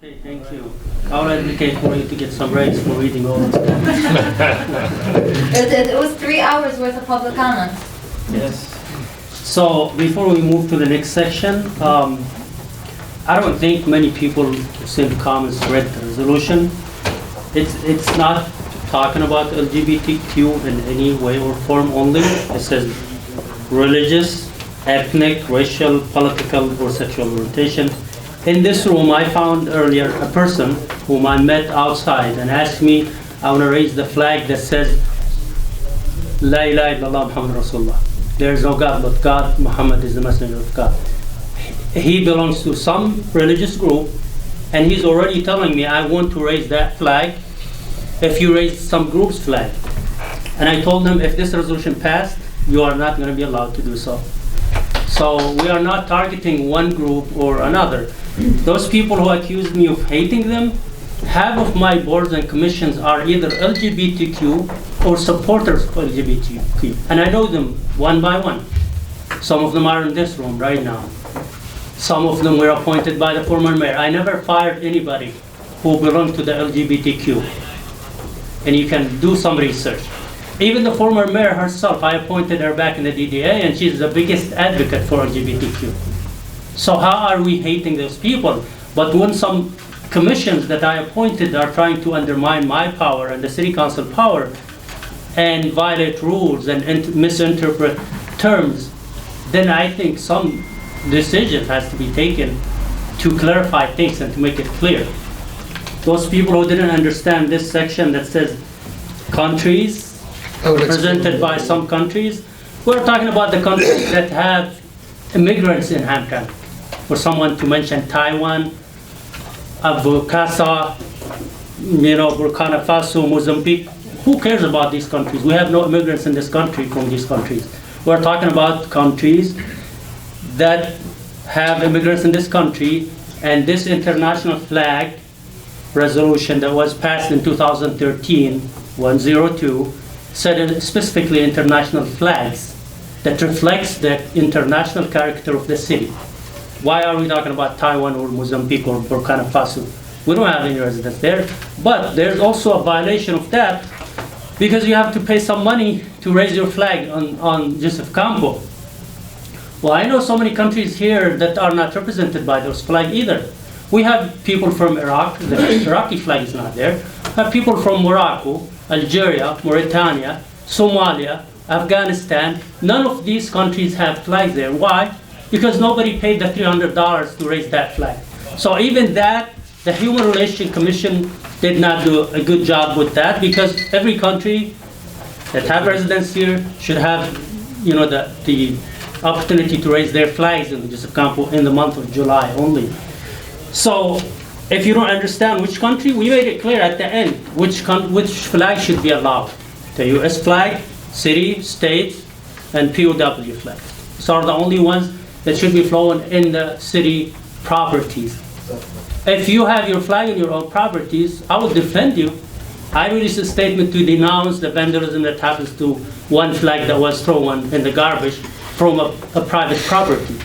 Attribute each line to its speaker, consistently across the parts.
Speaker 1: Okay, thank you. I will advocate for you to get some raise for reading all this.
Speaker 2: It was 3 hours worth of public comment.
Speaker 1: Yes. So before we move to the next section, I don't think many people who sent comments read the resolution. It's not talking about LGBTQ in any way or form only. It says religious, ethnic, racial, political, or sexual orientation. In this room, I found earlier a person whom I met outside and asked me, I want to raise the flag that says, La ilaha illallah Muhammad Rasulullah. There is no God but God, Muhammad is the messenger of God. He belongs to some religious group, and he's already telling me, I want to raise that flag if you raise some group's flag. And I told him, if this resolution passed, you are not going to be allowed to do so. So we are not targeting one group or another. Those people who accuse me of hating them, half of my boards and commissions are either LGBTQ or supporters of LGBTQ. And I know them one by one. Some of them are in this room right now. Some of them were appointed by the former mayor. I never fired anybody who belonged to the LGBTQ. And you can do some research. Even the former mayor herself, I appointed her back in the DDA, and she's the biggest advocate for LGBTQ. So how are we hating those people? But when some commissions that I appointed are trying to undermine my power and the city council power and violate rules and misinterpret terms, then I think some decision has to be taken to clarify things and to make it clear. Those people who didn't understand this section that says countries, represented by some countries, we're talking about the countries that have immigrants in Hamtramck. For someone to mention Taiwan, Burkina Faso, Mozambique, who cares about these countries? We have no immigrants in this country from these countries. We're talking about countries that have immigrants in this country, and this international flag resolution that was passed in 2013, 102, said specifically international flags that reflects the international character of the city. Why are we talking about Taiwan or Mozambique or Burkina Faso? We don't have any residents there, but there's also a violation of that because you have to pay some money to raise your flag on Joseph Campo. Well, I know so many countries here that are not represented by those flags either. We have people from Iraq, the Iraqi flag is not there. We have people from Morocco, Algeria, Mauritania, Somalia, Afghanistan. None of these countries have flags there. Why? Because nobody paid the $300 to raise that flag. So even that, the Human Relations Commission did not do a good job with that, because every country that have residents here should have, the opportunity to raise their flags in Joseph Campo in the month of July only. So if you don't understand which country, we made it clear at the end which flag should be allowed. The US flag, city, state, and POW flag. These are the only ones that should be flown in the city properties. If you have your flag in your own properties, I will defend you. I released a statement to denounce the vandalism that happens to one flag that was thrown in the garbage from a private property.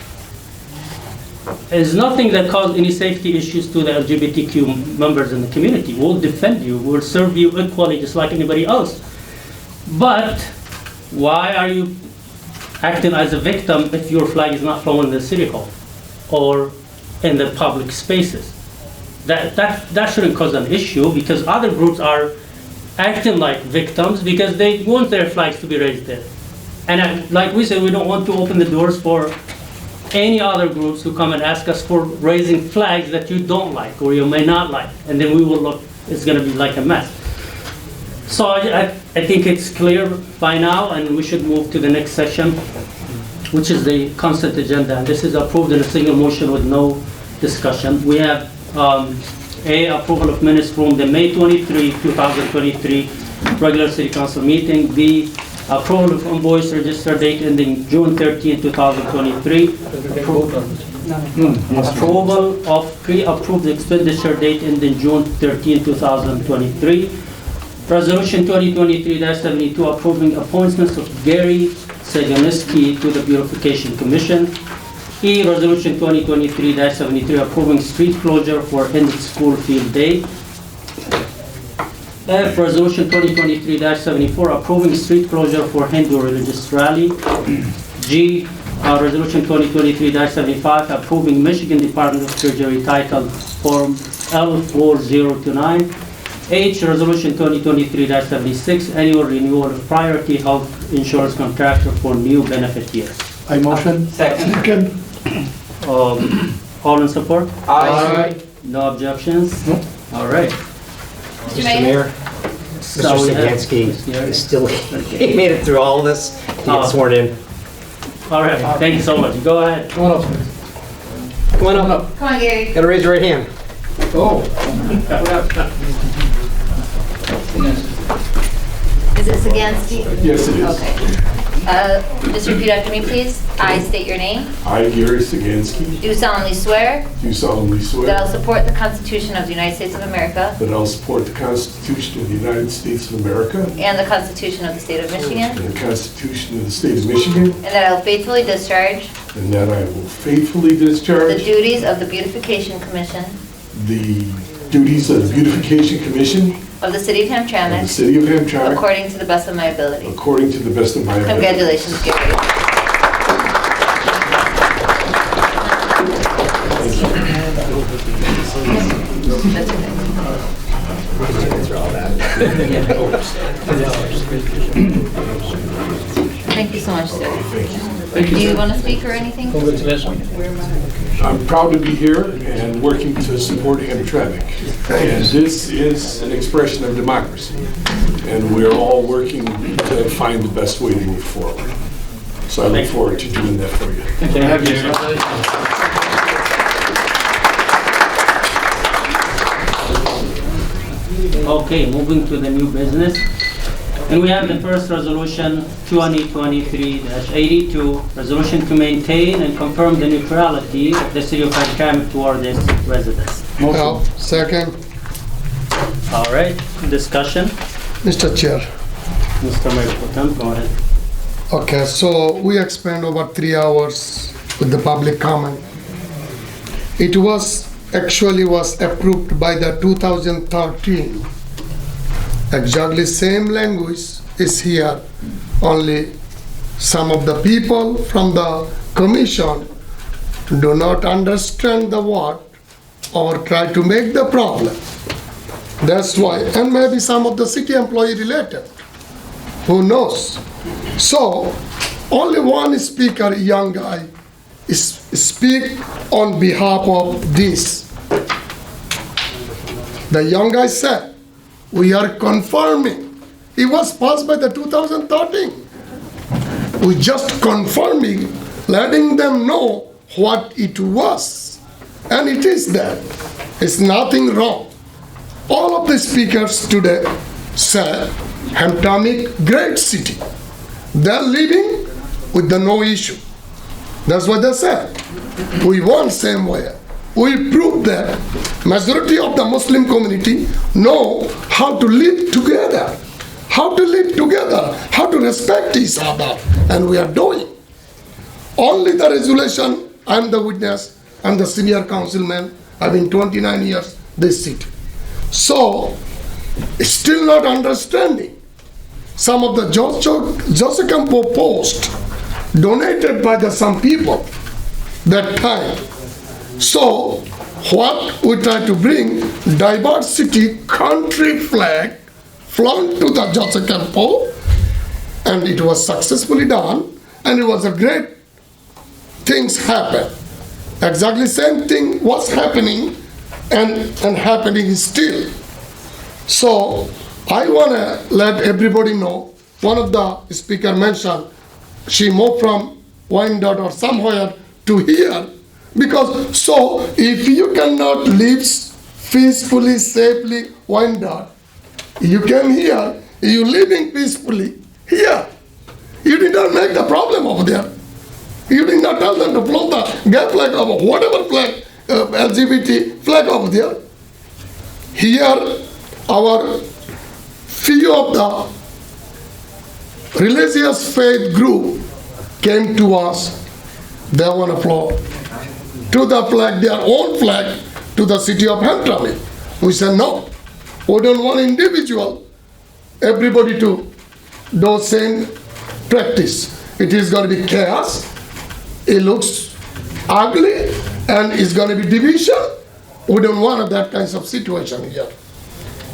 Speaker 1: There's nothing that caused any safety issues to the LGBTQ members in the community. We'll defend you, we'll serve you equally just like anybody else. But why are you acting as a victim if your flag is not flown in the city hall or in the public spaces? That shouldn't cause an issue, because other groups are acting like victims because they want their flags to be raised there. And like we said, we don't want to open the doors for any other groups who come and ask us for raising flags that you don't like or you may not like, and then we will look, it's going to be like a mess. So I think it's clear by now, and we should move to the next section, which is the consent agenda. And this is approved in a single motion with no discussion. We have A, approval of minutes from the May 23, 2023 regular city council meeting. B, approval of invoice register date ending June 13, 2023. Approval of pre-approved expenditure date ending June 13, 2023. Resolution 2023-72 approving appointments of Gary Seganiski to the Beautification Commission. E, Resolution 2023-73 approving street closure for end school field day. F, Resolution 2023-74 approving street closure for Hindu religious rally. G, Resolution 2023-75 approving Michigan Department of Treasury titled Form L4029. H, Resolution 2023-76 annual renewal of priority health insurance contractor for new benefit years.
Speaker 3: I motion.
Speaker 4: Second.
Speaker 1: All in support?
Speaker 4: Aye.
Speaker 1: No objections?
Speaker 3: No.
Speaker 1: All right.
Speaker 2: Mr.
Speaker 4: Mr.
Speaker 2: Mayor?
Speaker 4: Mayor,
Speaker 1: So
Speaker 4: Mr.
Speaker 1: we have-
Speaker 4: Sikansky
Speaker 1: Yeah.
Speaker 4: is still, he made it through all of this to
Speaker 1: Oh.
Speaker 4: get sworn in.
Speaker 1: All right, thank you so much. Go ahead.
Speaker 3: Come on up.
Speaker 4: Come on up.
Speaker 2: Come on, Gary.
Speaker 4: Gotta raise your right hand.
Speaker 3: Oh.
Speaker 2: Is it Sagansky?
Speaker 5: Yes, it is.
Speaker 2: Okay. Just repeat after me, please. I state your name.
Speaker 5: I, Gary Sagansky,
Speaker 2: Do solemnly swear
Speaker 5: do solemnly
Speaker 2: that
Speaker 5: swear
Speaker 2: I'll support the Constitution of the United States of America
Speaker 5: that I'll support the Constitution of the United States of America
Speaker 2: and the Constitution of the State of Michigan,
Speaker 5: and the Constitution of the State of Michigan,
Speaker 2: and that I will faithfully discharge
Speaker 5: and that I will faithfully
Speaker 2: the
Speaker 5: discharge
Speaker 2: duties of the Beautification Commission
Speaker 5: the duties of the Beautification Commission
Speaker 2: of the City of
Speaker 5: of the
Speaker 2: Hamtramck
Speaker 5: City of Hamtramck
Speaker 2: according to the best of my ability.
Speaker 5: according to the best of my ability.
Speaker 2: Congratulations, Gary. That's okay. Thank you so much, sir.
Speaker 5: Thank
Speaker 2: Do
Speaker 5: you.
Speaker 2: you want to speak or anything?
Speaker 5: I'm proud to be here and working to support Hamtramck. And this is an expression of democracy. And we're all working to find the best way to move forward. So I look forward to doing that for you.
Speaker 1: Can I have your Okay, moving to the new business. And we have the first resolution, 2023-82, resolution to maintain and confirm the neutrality of the city of Hamtramck toward its residents.
Speaker 6: Second,
Speaker 1: All right, discussion.
Speaker 6: Mr. Chair.
Speaker 1: Mr. Mayor Pro Tem, go ahead.
Speaker 6: Okay, so we spent over 3 hours with the public comment. It was approved by the 2013. Exactly same language is here, only some of the people from the commission do not understand the word or try to make the problem. That's why, and maybe some of the city employee related, who knows? So, only one speaker, young guy, speak on behalf of this. The young guy said, we are confirming. It was passed by the 2013. We just confirming, letting them know what it was. And it is that. It's nothing wrong. All of the speakers today said, Hamtramck, great city. They're living with the no issue. That's what they said. We want same way. We proved that majority of the Muslim community know how to live together, how to respect each other, and we are doing. Only the resolution, I'm the witness, I'm the senior councilman, I've been 29 years this city. So, still not understanding. Some of the Joseph post donated by some people that time. So, what we try to bring, diversity country flag flown to the Joseph Campo, and it was successfully done, and it was a great things happen. Exactly same thing was happening and happening still. So, I want to let everybody know, one of the speaker mentioned, she moved from Wyandotte or somewhere to here, because so if you cannot live peacefully, safely, Wyandotte, you came here, you living peacefully here. You did not make the problem over there. You did not tell them to float the gay flag over whatever flag, LGBT flag over there. Here, our few of the religious faith group came to us They want to flow to the flag, their own flag, to the city of Hamtramck. We said no. We don't want individual, everybody to do same practice. It is going to be chaos. It looks ugly, and it's going to be division. We don't want that kind of situation here.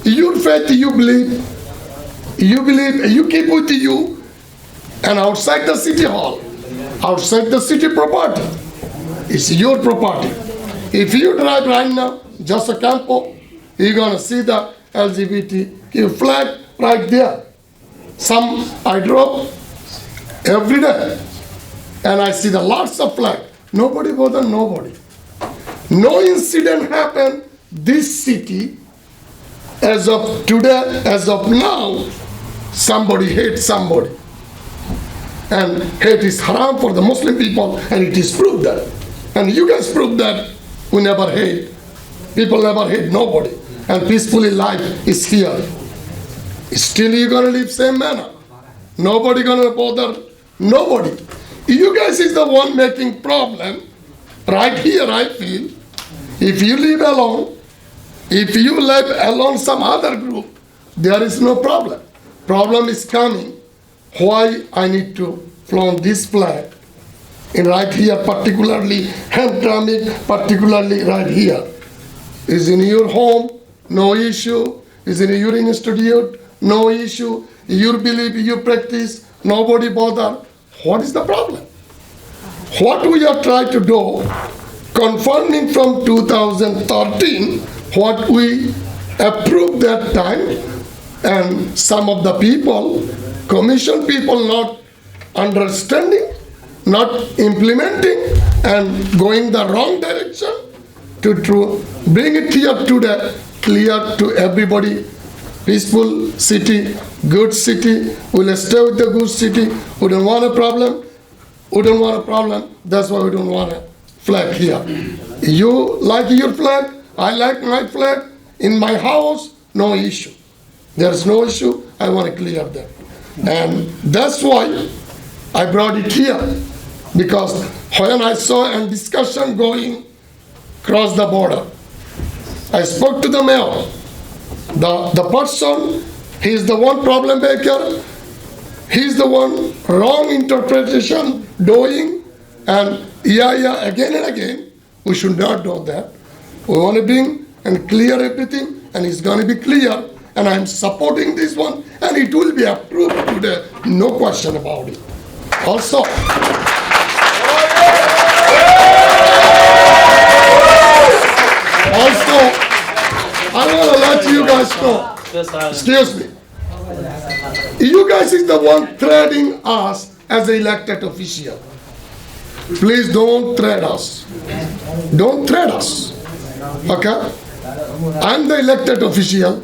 Speaker 6: Your faith, you believe, you keep with you, and outside the city hall, outside the city property, it's your property. If you drive right now, just a campo, you're gonna see the LGBTQ flag right there. Some I drove every day, and I see the lots of flag. Nobody bother nobody. No incident happened this city as of today, as of now. Somebody hates somebody, and hate is haram for the Muslim people, and it is proved that. And you guys proved that we never hate. People never hate nobody, and peacefully life is here. Still you gonna live same manner. Nobody gonna bother nobody. You guys is the one making problem. Right here I feel, if you live alone, if you live alone some other group, there is no problem. Problem is coming, why I need to flaunt this flag, and right here, particularly Hamtramck, particularly right here. Is in your home, no issue. Is in your institute, no issue. You believe, you practice, nobody bother. What is the problem? What we are trying to do, confirming from 2013, what we approved that time, and some of the people, commission people not understanding, not implementing, and going the wrong direction to bring it here today, clear to everybody. Peaceful city, good city, we'll stay with the good city. We don't want a problem. We don't want a problem. That's why we don't want a flag here. You like your flag, I like my flag. In my house, no issue. There's no issue. I want to clear that. And that's why I brought it here. Because when I saw a discussion going across the border, I spoke to the mayor. The person, he's the one problem maker. He's the one wrong interpretation doing, and again and again. We should not do that. We want to bring and clear everything, and it's going to be clear. And I'm supporting this one, and it will be approved today. No question about it. Also, I want to let you guys know, excuse me, you guys is the one threatening us as an elected official. Please don't threat us. Don't threat us. Okay? I'm the elected official.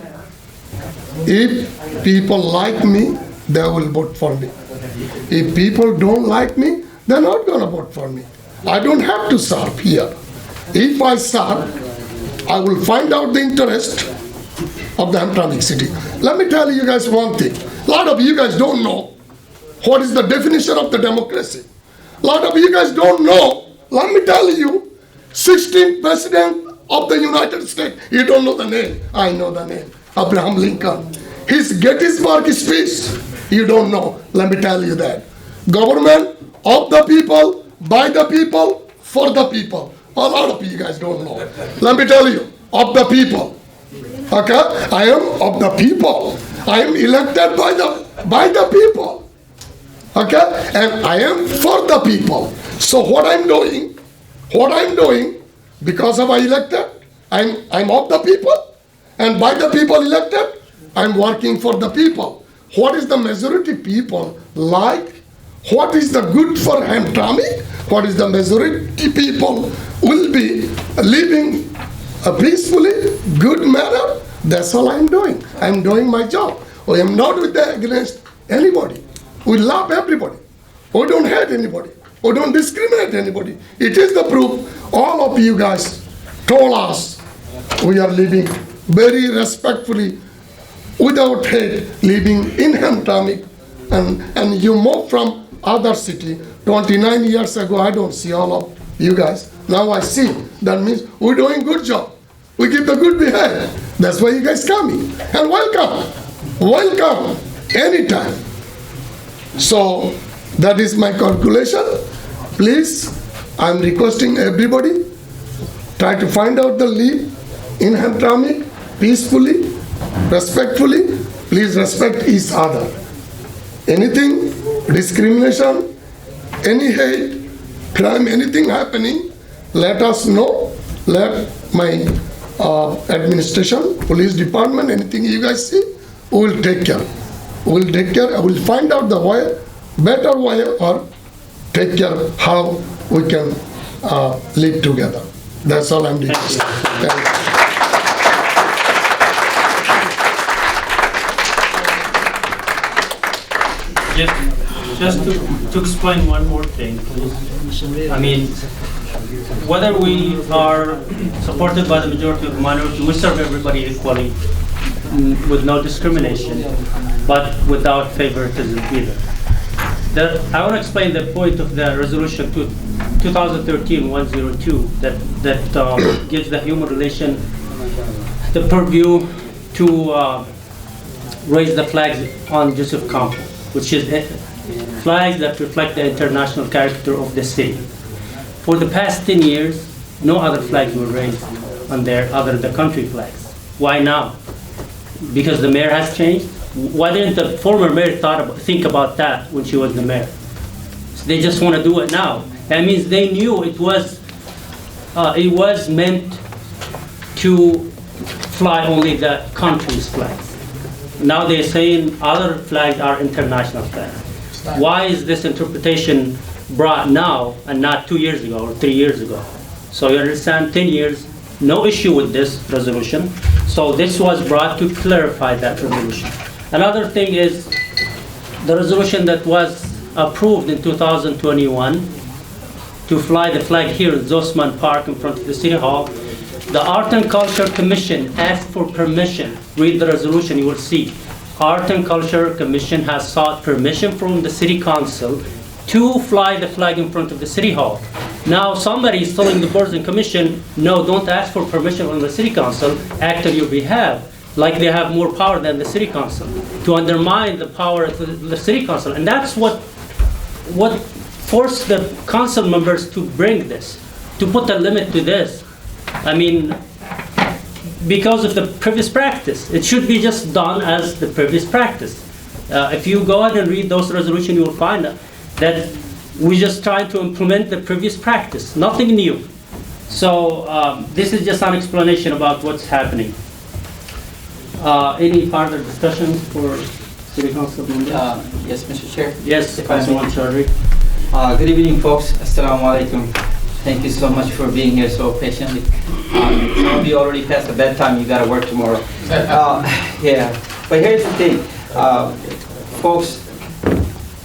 Speaker 6: If people like me, they will vote for me. If people don't like me, they're not going to vote for me. I don't have to serve here. If I serve, I will find out the interest of the Hamtramck city. Let me tell you guys one thing. A lot of you guys don't know what is the definition of the democracy. A lot of you guys don't know. Let me tell you, 16th President of the United States. You don't know the name. I know the name. Abraham Lincoln. His Gettysburg speech. You don't know. Let me tell you that. Government of the people, by the people, for the people. A lot of you guys don't know. Let me tell you, of the people. Okay? I am of the people. I am elected by the people. Okay? And I am for the people. So what I'm doing, because of I elected, I'm of the people, and by the people elected, I'm working for the people. What is the majority people like? What is the good for Hamtramck? What is the majority people will be living peacefully, good manner? That's all I'm doing. I'm doing my job. I am not against anybody. We love everybody. We don't hate anybody. We don't discriminate anybody. It is the proof. All of you guys told us we are living very respectfully, without hate, living in Hamtramck, and you move from other city, 29 years ago, I don't see all of you guys. Now I see. That means we're doing good job. We keep the good behavior. That's why you guys coming. And welcome. Welcome. Anytime. So that is my calculation. Please, I'm requesting everybody, try to find out the lead in Hamtramck peacefully, respectfully. Please respect each other. Anything, discrimination, any hate, crime, anything happening, let us know. Let my administration, police department, anything you guys see, we will take care. We will take care. I will find out the way, better way, or take care how we can live together. That's all I'm doing. Thank you.
Speaker 1: Just to explain one more thing, please. I mean, whether we are supported by the majority of the minority, we serve everybody equally with no discrimination, but without favoritism either. I want to explain the point of the resolution 2013-102 that gives the human relation the purview to raise the flags on Joseph Campbell, which is flags that reflect the international character of the city. For the past 10 years, no other flags were raised on there other than the country flags. Why now? Because the mayor has changed? Why didn't the former mayor think about that when she was the mayor? So they just want to do it now. That means they knew it was meant to fly only the country's flags. Now they're saying other flags are international flags. Why is this interpretation brought now and not 2 years ago or 3 years ago? So you understand, 10 years, no issue with this resolution. So this was brought to clarify that resolution. Another thing is the resolution that was approved in 2021 to fly the flag here in Zosman Park in front of the City Hall. The Art and Culture Commission asked for permission. Read the resolution, you will see. Art and Culture Commission has sought permission from the City Council to fly the flag in front of the City Hall. Now somebody is telling the Boards and Commission, no, don't ask for permission from the City Council, act on your behalf, like they have more power than the City Council, to undermine the power of the City Council. And that's what forced the council members to bring this, to put a limit to this. I mean, because of the previous practice. It should be just done as the previous practice. If you go ahead and read those resolutions, you will find that we just trying to implement the previous practice, nothing new. So this is just an explanation about what's happening. Any further discussions for City Council members?
Speaker 3: Yes, Mr. Chair.
Speaker 1: Yes, Councilman Chaudhry.
Speaker 3: Good evening, folks. Assalamu alaikum. Thank you so much for being here so patiently. Some of you already passed the bedtime. You got to work tomorrow. Yeah, but here's the thing, folks.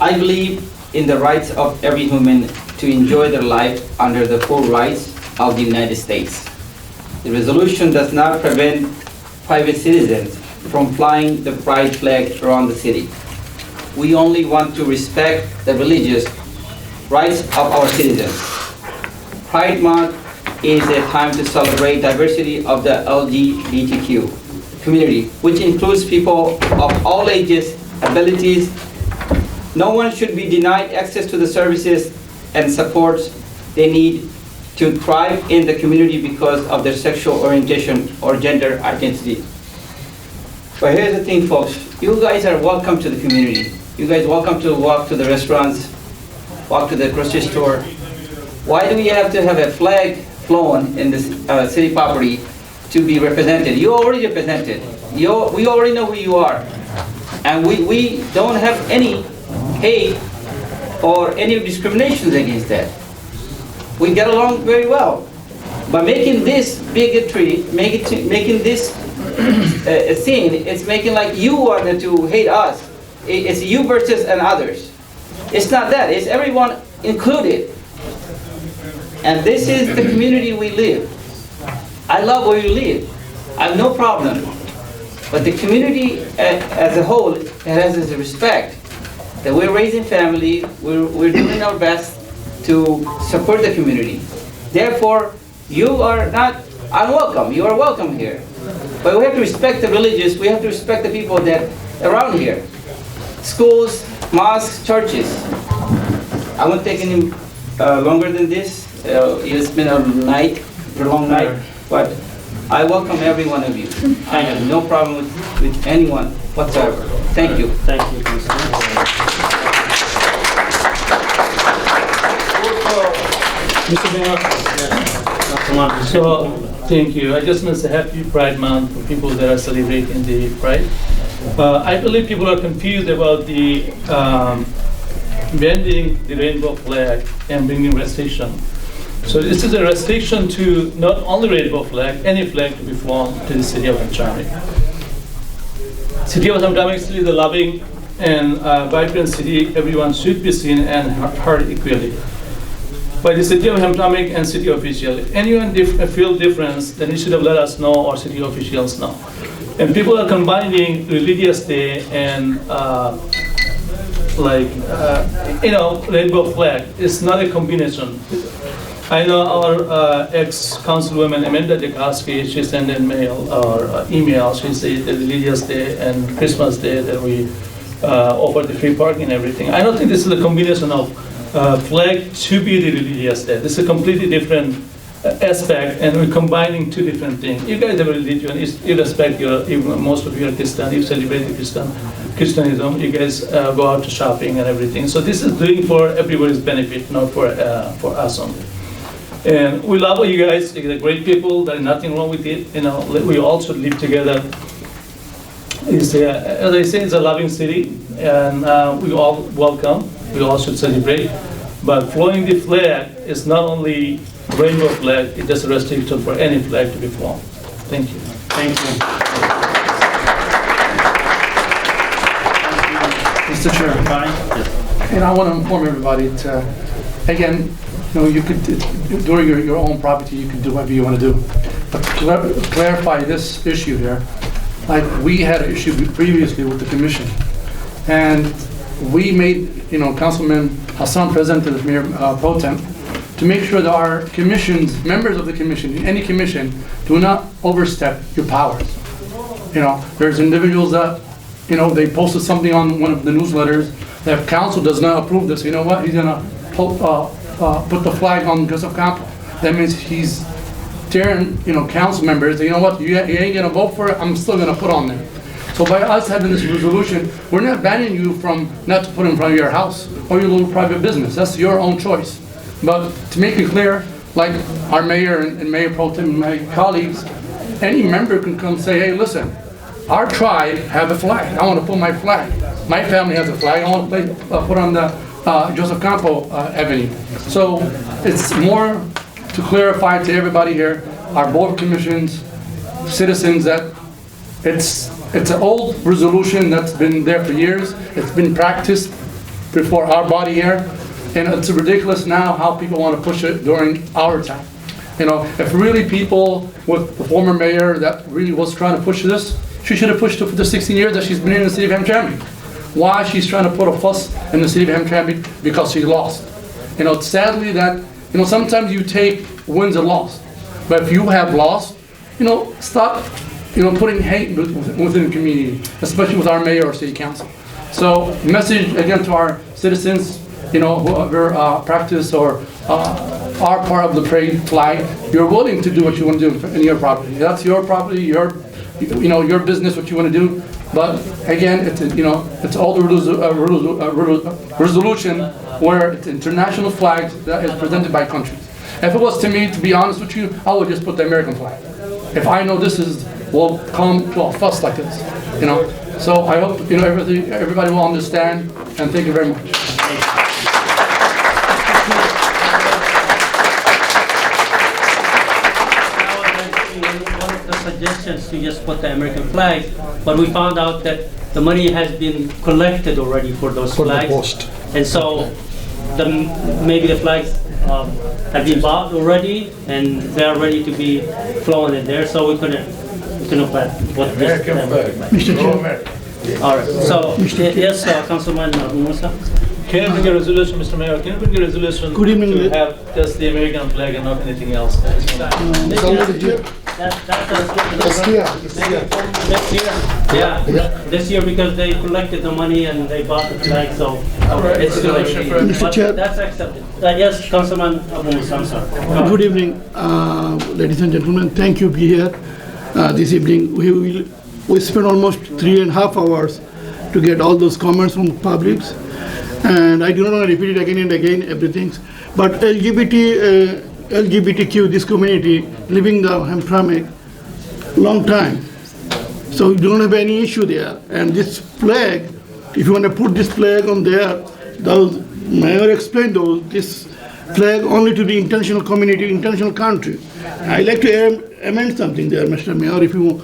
Speaker 3: I believe in the rights of every human to enjoy their life under the full rights of the United States. The resolution does not prevent private citizens from flying the pride flag around the city. We only want to respect the religious rights of our citizens. Pride Month is a time to celebrate diversity of the LGBTQ community, which includes people of all ages, abilities. No one should be denied access to the services and supports they need to thrive in the community because of their sexual orientation or gender identity. But here's the thing, folks. You guys are welcome to the community. You guys are welcome to walk to the restaurants, walk to the grocery store. Why do we have to have a flag flown in this city property to be represented? You're already represented. We already know who you are. And we don't have any hate or any discriminations against that. We get along very well. By making this bigotry, making this a scene, it's making like you are the to hate us. It's you versus and others. It's not that, it's everyone included. And this is the community we live. I love where you live. I have no problem. But the community as a whole has its respect. that we're raising family, we're doing our best to support the community. Therefore, you are not unwelcome, you are welcome here. But we have to respect the religious, we have to respect the people that are around here. Schools, mosques, churches. I won't take any longer than this. It's been a long night, but I welcome every one of you. I have no problem with anyone whatsoever. Thank you.
Speaker 1: Thank you, Councilman.
Speaker 7: Mr. Mayor,
Speaker 1: Councilman.
Speaker 7: so thank you. I just want to say happy Pride Month for people that are celebrating the Pride. I believe people are confused about the bending the rainbow flag and bringing restriction. So this is a restriction to not only rainbow flag, any flag to be flown to the city of Hamtramck. City of Hamtramck is a loving and vibrant city. Everyone should be seen and heard equally. By the city of Hamtramck and city official, if anyone feel difference, then you should have let us know or city officials know. And people are combining religious day and rainbow flag. It's not a combination. I know our ex-councilwoman Amanda DeKoski, she sent an mail or email. She said the religious day and Christmas day that we offer the free parking and everything. I don't think this is a combination of flag to be the religious day. This is a completely different aspect, and we're combining two different things. You guys have a religion, you respect most of you are Christian, you celebrate the Christianism, you guys go out to shopping and everything. So this is doing for everybody's benefit, not for us only. And we love you guys, you're great people, there's nothing wrong with it. We all should live together. As I say, it's a loving city, and we all welcome, we all should celebrate. But flying the flag is not only rainbow flag, it is a restriction for any flag to be flown. Thank you.
Speaker 1: Thank you.
Speaker 8: Mr. Chair, and I want to inform everybody to, again, you could, during your own property, you can do whatever you want to do. But to clarify this issue here, like we had an issue previously with the commission, and we made, Councilman Hassan presented as Mayor Pro Tem to make sure that our commissions, members of the commission, any commission, do not overstep your powers. There's individuals that, they posted something on one of the newsletters that if council does not approve this, you know what, he's gonna put the flag on Joseph Campo. That means he's tearing, council members, you know what, you ain't gonna vote for it, I'm still gonna put on there. So by us having this resolution, we're not banning you from not to put in front of your house or your little private business. That's your own choice. But to make it clear, like our mayor and Mayor Pro Tem, my colleagues, any member can come say, hey, listen, our tribe have a flag. I want to put my flag. My family has a flag. I want to put on the Joseph Campo Avenue. So it's more to clarify to everybody here, our board of commissions, citizens, that it's an old resolution that's been there for years. It's been practiced before our body here. And it's ridiculous now how people want to push it during our time. If really people with the former mayor that really was trying to push this, she should have pushed it for the 16 years that she's been in the city of Hamtramck. Why she's trying to put a fuss in the city of Hamtramck? Because she lost. Sadly that, sometimes you take wins and loss. But if you have lost, stop, putting hate within the community, especially with our mayor or city council. So message again to our citizens, whoever practice or are part of the parade flag, you're willing to do what you want to do in your property. That's your property, your business, what you want to do. But again, it's all the resolution where it's international flags that is presented by countries. If it was to me, to be honest with you, I would just put the American flag. If I know will come to a fuss like this, So I hope everybody will understand, and thank you very much.
Speaker 1: One of the suggestions to just put the American flag, but we found out that the money has been collected already for those flags. And so maybe the flags have been bought already, and they are ready to be flown in there, so we couldn't put this American flag.
Speaker 8: Mr. Chair.
Speaker 1: All right, so, yes, Councilman Abu Musa?
Speaker 7: Can you bring a resolution, Mr. Mayor? Can you bring a resolution
Speaker 8: Good evening.
Speaker 7: to have just the American flag and not anything else?
Speaker 6: It's already here. It's here. It's here.
Speaker 1: Next year, yeah, this year because they collected the money and they bought the flag, so it's going to be.
Speaker 8: Mr. Chair.
Speaker 1: But that's accepted. Yes, Councilman Abu Musa, I'm sorry. Go ahead.
Speaker 8: Good evening, ladies and gentlemen. Thank you for being here this evening. We spent almost 3.5 hours to get all those comments from the publics, and I do not want to repeat it again and again, everything. But LGBTQ, this community, living the Hamtramck, long time. So you don't have any issue there. And this flag, if you want to put this flag on there, the mayor explained those, this flag only to the international community, international country. I'd like to amend something there, Mr. Mayor, if you,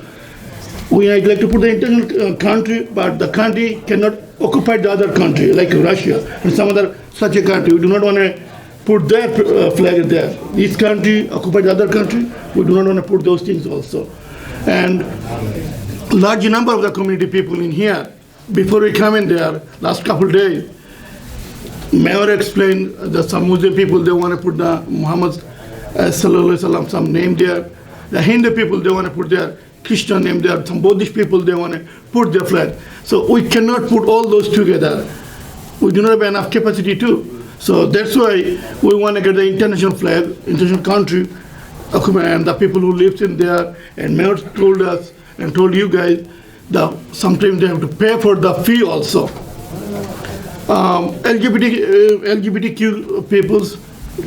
Speaker 8: I'd like to put the international country, but the country cannot occupy the other country, like Russia and some other such a country. We do not want to put their flag there. This country occupy the other country. We do not want to put those things also. And large number of the community people in here, before we come in there, last couple of days, Mayor explained that some Muslim people, they want to put the Muhammad Sallallahu Alaihi Wasallam, some name there. The Hindu people, they want to put their Christian name there. Some Buddhist people, they want to put their flag. So we cannot put all those together. We do not have enough capacity too. So that's why we want to get the international flag, international country, and the people who live in there. And Mayor told us and told you guys that sometimes they have to pay for the fee also. LGBTQ peoples,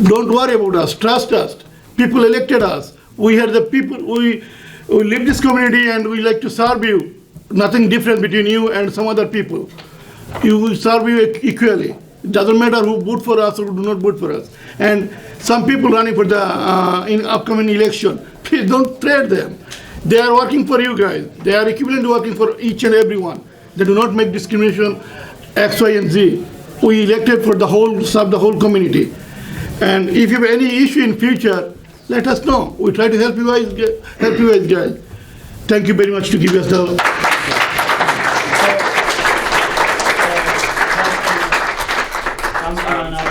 Speaker 8: don't worry about us, trust us. People elected us. We are the people, we live this community and we like to serve you. Nothing different between you and some other people. You will serve you equally. It doesn't matter who vote for us or who do not vote for us. And some people running for the in upcoming election, please don't trade them. They are working for you guys. They are equivalent to working for each and every one. They do not make discrimination X, Y, and Z. We elected for the whole, serve the whole community. And if you have any issue in future, let us know. We try to help you guys, guys. Thank you very much to give us the.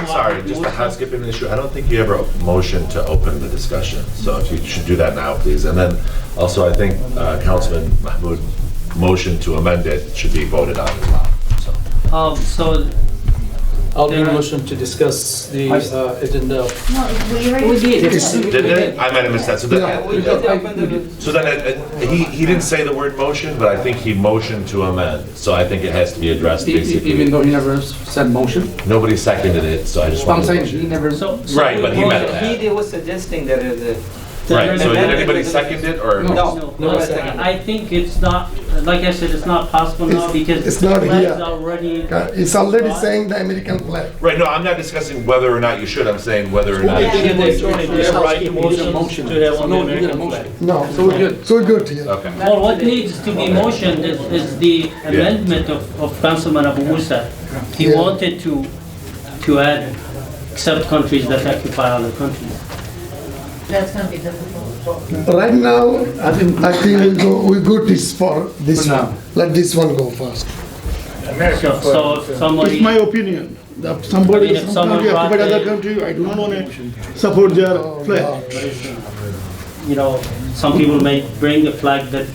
Speaker 9: Sorry, just a housekeeping issue. I don't think you ever motioned to open the discussion, so if you should do that now, please. And then also, I think Councilman Mahmoud motioned to amend it should be voted on as well.
Speaker 1: So
Speaker 7: I'll make a motion to discuss the agenda.
Speaker 2: No, we already did.
Speaker 9: Did it? I might have missed that. So then he didn't say the word motion, but I think he motioned to amend. So I think it has to be addressed basically.
Speaker 8: Even though he never said motion?
Speaker 9: Nobody seconded it, so I just
Speaker 8: I'm
Speaker 9: want
Speaker 8: saying
Speaker 9: to.
Speaker 8: he never.
Speaker 9: Right, but he meant that.
Speaker 3: He was suggesting that
Speaker 9: Right, so did anybody second it or?
Speaker 3: No.
Speaker 1: I think it's not, like I said, it's not possible now because
Speaker 6: It's not
Speaker 1: the flag
Speaker 6: here.
Speaker 1: is already.
Speaker 6: It's already saying the American flag.
Speaker 9: Right, no, I'm not discussing whether or not you should, I'm saying whether or not.
Speaker 7: They have right to motion to have on the American flag.
Speaker 6: No.
Speaker 8: So we're good.
Speaker 6: So we're good here.
Speaker 9: Okay.
Speaker 1: Well, what needs to be motioned is the amendment of Councilman Abu Musa. He
Speaker 6: Yeah.
Speaker 1: wanted to add, accept countries that occupy other countries.
Speaker 2: That's gonna be difficult.
Speaker 6: Right now, I think we go this for this
Speaker 8: For
Speaker 6: one.
Speaker 8: now.
Speaker 6: Let this one go first.
Speaker 1: So if somebody.
Speaker 8: It's my opinion. That somebody,
Speaker 1: I mean, if
Speaker 8: some
Speaker 1: someone
Speaker 8: country occupied
Speaker 1: brought
Speaker 8: other
Speaker 1: the-
Speaker 8: country, I do not want to support their flag.
Speaker 1: You know, some people may bring a flag that,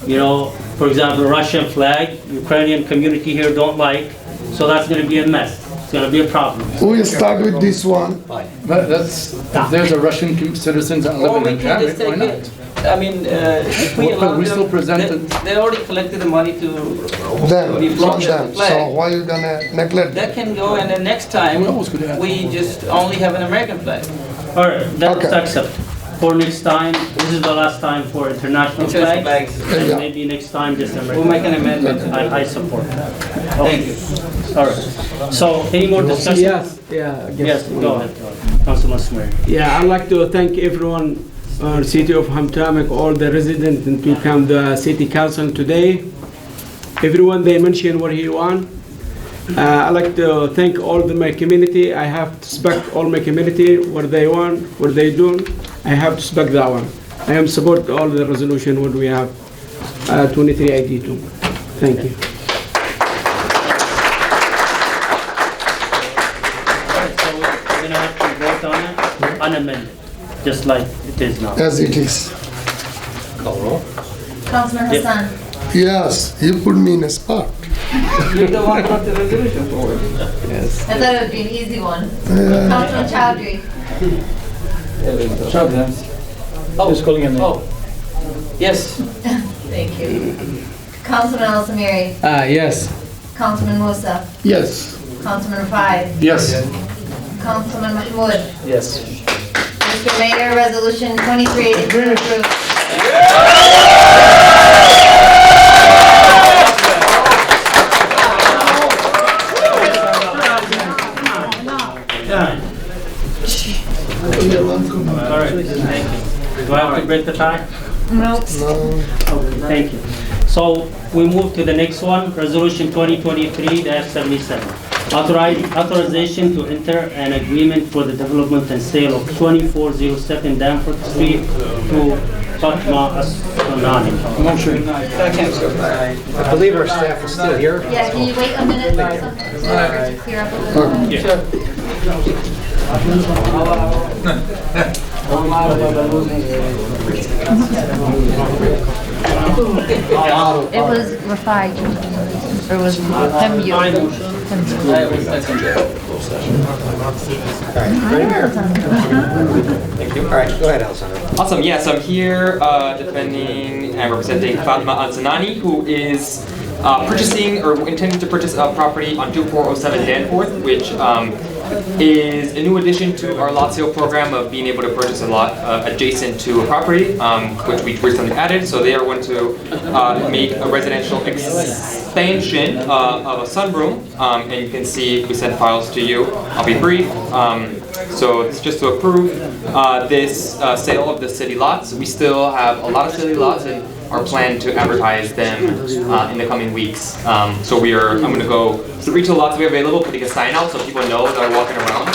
Speaker 1: you know, for example, Russian flag, Ukrainian community here don't like, so that's gonna be a mess. It's gonna be a problem.
Speaker 6: We start with this one.
Speaker 8: But that's, if there's a Russian citizen that
Speaker 3: Or
Speaker 8: live
Speaker 3: we
Speaker 8: in
Speaker 3: can just
Speaker 8: Hamtramck, why
Speaker 3: take
Speaker 8: not?
Speaker 3: it. I mean, if we
Speaker 8: Well,
Speaker 3: allow
Speaker 8: we still
Speaker 3: them,
Speaker 8: presented-
Speaker 3: they already collected the money to
Speaker 6: Them,
Speaker 3: be
Speaker 6: from
Speaker 3: blocked
Speaker 6: them.
Speaker 3: the
Speaker 6: So
Speaker 3: flag.
Speaker 6: why you gonna neglect
Speaker 3: That
Speaker 6: them?
Speaker 3: can go, and then next time,
Speaker 8: We always could have.
Speaker 3: we just only have an American flag.
Speaker 1: All right, that's
Speaker 6: Okay.
Speaker 1: accepted. For next time, this is the last time for international
Speaker 3: International
Speaker 1: flags.
Speaker 3: flags.
Speaker 1: And
Speaker 6: Yeah.
Speaker 1: maybe next time just
Speaker 3: We'll
Speaker 1: American.
Speaker 3: make an amendment.
Speaker 1: I support that.
Speaker 3: Thank you.
Speaker 1: All right. So any more discussion?
Speaker 10: Yes, yeah. I guess.
Speaker 1: Yes, go ahead, Councilman Swear.
Speaker 10: Yeah, I'd like to thank everyone, city of Hamtramck, all the residents and to come the city council today. Everyone, they mentioned what he want. I'd like to thank all my community. I have to respect all my community, what they want, what they do. I have to respect that one. I am support all the resolution what we have, 2382. Thank you.
Speaker 1: Alright, so we're gonna have to vote on it, unamended, just like it is now.
Speaker 6: As it is.
Speaker 4: Call roll.
Speaker 2: Councilman Hassan.
Speaker 6: Yes, you put me in a spot.
Speaker 3: You're the one who brought the resolution forward.
Speaker 4: Yes.
Speaker 2: I thought it would be an easy one. Councilman Chowdhury.
Speaker 7: Just calling your name.
Speaker 3: Oh, yes.
Speaker 2: Thank you. Councilman Al Samiri.
Speaker 10: Yes.
Speaker 2: Councilman Musa.
Speaker 6: Yes.
Speaker 2: Councilman Rafai.
Speaker 8: Yes.
Speaker 2: Councilman Mahmoud.
Speaker 7: Yes.
Speaker 2: Mr. Mayor, Resolution 2383 approved.
Speaker 1: Alright, thank you. Do I have to break the tie?
Speaker 2: Nope.
Speaker 1: Okay, thank you. So we move to the next one, Resolution 2023-77. Authorization to enter an agreement for the development and sale of 2407 Danforth Street to Fatma Aslanani.
Speaker 8: Motion.
Speaker 4: I believe our staff is still here.
Speaker 2: Yeah, can you wait a minute for some, to clear up a little bit? It was Rafai, or was Hemyu?
Speaker 4: All right, go ahead, Alessandro.
Speaker 11: Awesome. Yes, I'm here defending and representing Fatma Al-Zanani, who is purchasing or intending to purchase a property on 2407 Danforth, which is a new addition to our lot sale program of being able to purchase a lot adjacent to a property, which we recently added. So they are going to make a residential expansion of a sunroom, and you can see we sent files to you. I'll be brief. So it's just to approve this sale of the city lots. We still have a lot of city lots and our plan to advertise them in the coming weeks. So I'm going to go to the retail lots we have available, putting a sign out so people know that are walking around.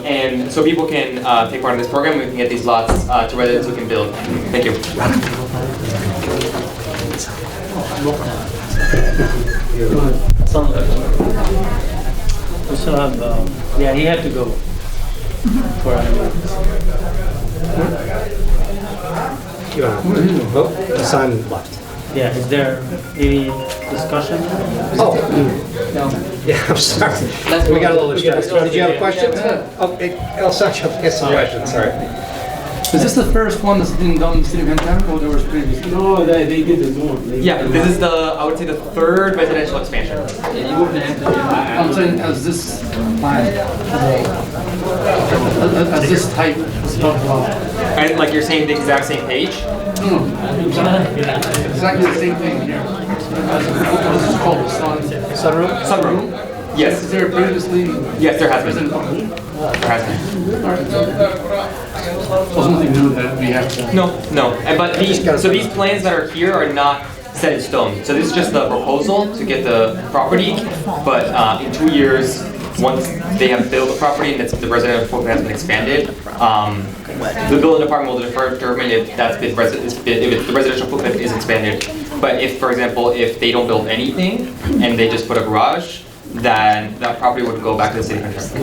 Speaker 11: And so people can take part in this program. We can get these lots to residents who can build. Thank you.
Speaker 1: We still have, yeah, he had to go for
Speaker 4: You want to vote? Hassan left.
Speaker 1: Yeah, is there any discussion?
Speaker 4: Oh. Yeah, I'm sorry. We got a little distracted. Did you have a question? Okay, Alessandro, ask some questions, sorry.
Speaker 8: Is this the first one that's been done in the city of Hamtramck, or there was previously?
Speaker 10: No, they did it more.
Speaker 11: Yeah, this is I would say the third residential expansion.
Speaker 8: I'm saying as this plan, as this type stuff.
Speaker 11: And like you're saying the exact same page?
Speaker 8: Exactly the same thing here. What is this called? Sunroom?
Speaker 11: Sunroom. Yes.
Speaker 8: Is there previously?
Speaker 11: Yes, there has been. There has been.
Speaker 8: So something new that we have to.
Speaker 11: No. But these plans that are here are not set in stone. So this is just the proposal to get the property. But in 2 years, once they have built the property and the residential footprint has been expanded, the building department will determine if the residential footprint is expanded. But if, for example, if they don't build anything and they just put a garage, then that property would go back to the city contract.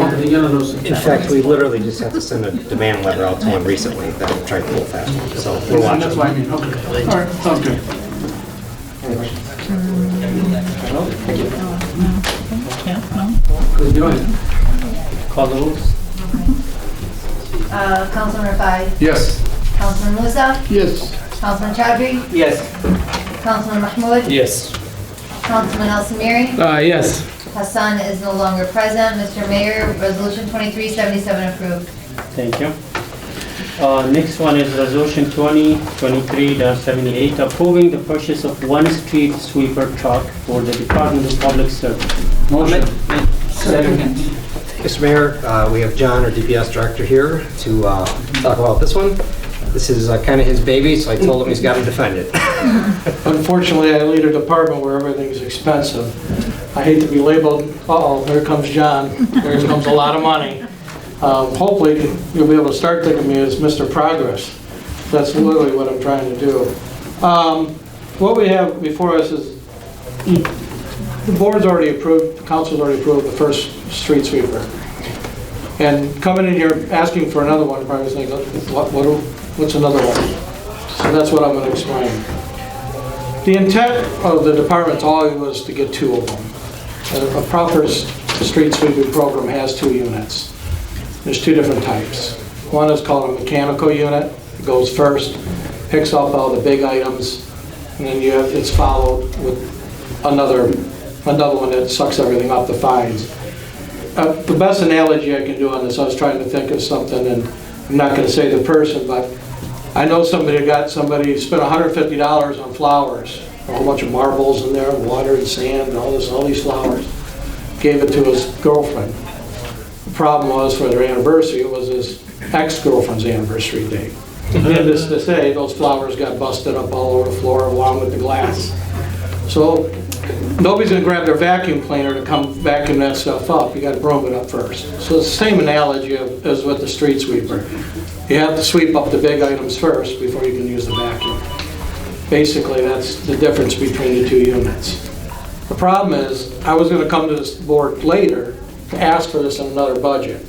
Speaker 4: In fact, we literally just had to send a demand letter out to one recently that I'm trying to pull fast. So we're watching.
Speaker 8: That's what I mean, okay. All right, sounds good.
Speaker 1: Call the rules.
Speaker 2: Councilman Rafai.
Speaker 8: Yes.
Speaker 2: Councilman Musa.
Speaker 6: Yes.
Speaker 2: Councilman Chowdhury.
Speaker 3: Yes.
Speaker 2: Councilman Mahmoud.
Speaker 7: Yes.
Speaker 2: Councilman Al Samiri.
Speaker 10: Yes.
Speaker 2: Hassan is no longer present. Mr. Mayor, Resolution 2377 approved.
Speaker 1: Thank you. Next one is Resolution 2023-78, approving the purchase of one street sweeper truck for the Department of Public Service.
Speaker 8: Motion.
Speaker 4: Mr. Mayor, we have John, our DPS director, here to talk about this one. This is kind of his baby, so I told him he's got to defend it.
Speaker 12: Unfortunately, I lead a department where everything's expensive. I hate to be labeled, uh-oh, here comes John, here comes a lot of money. Hopefully, you'll be able to start thinking of me as Mr. Progress. That's literally what I'm trying to do. What we have before us is, the board's already approved, the council's already approved the first street sweeper. And coming in here asking for another one, probably thinking, what's another one? So that's what I'm going to explain. The intent of the department's always was to get 2 of them. A proper street sweeping program has 2 units. There's 2 different types. One is called a mechanical unit. It goes first, picks up all the big items, and then it's followed with another one that sucks everything up, the fines. The best analogy I can do on this, I was trying to think of something, and I'm not going to say the person, but I know somebody spent $150 on flowers, a whole bunch of marbles in there, water and sand, and all these flowers. Gave it to his girlfriend. The problem was, for their anniversary, it was his ex-girlfriend's anniversary date. Needless to say, those flowers got busted up all over the floor along with the glass. So nobody's going to grab their vacuum cleaner to come vacuum that stuff up. You got to broom it up first. So it's the same analogy as with the street sweeper. You have to sweep up the big items first before you can use the vacuum. Basically, that's the difference between the 2 units. The problem is, I was going to come to this board later to ask for this in another budget.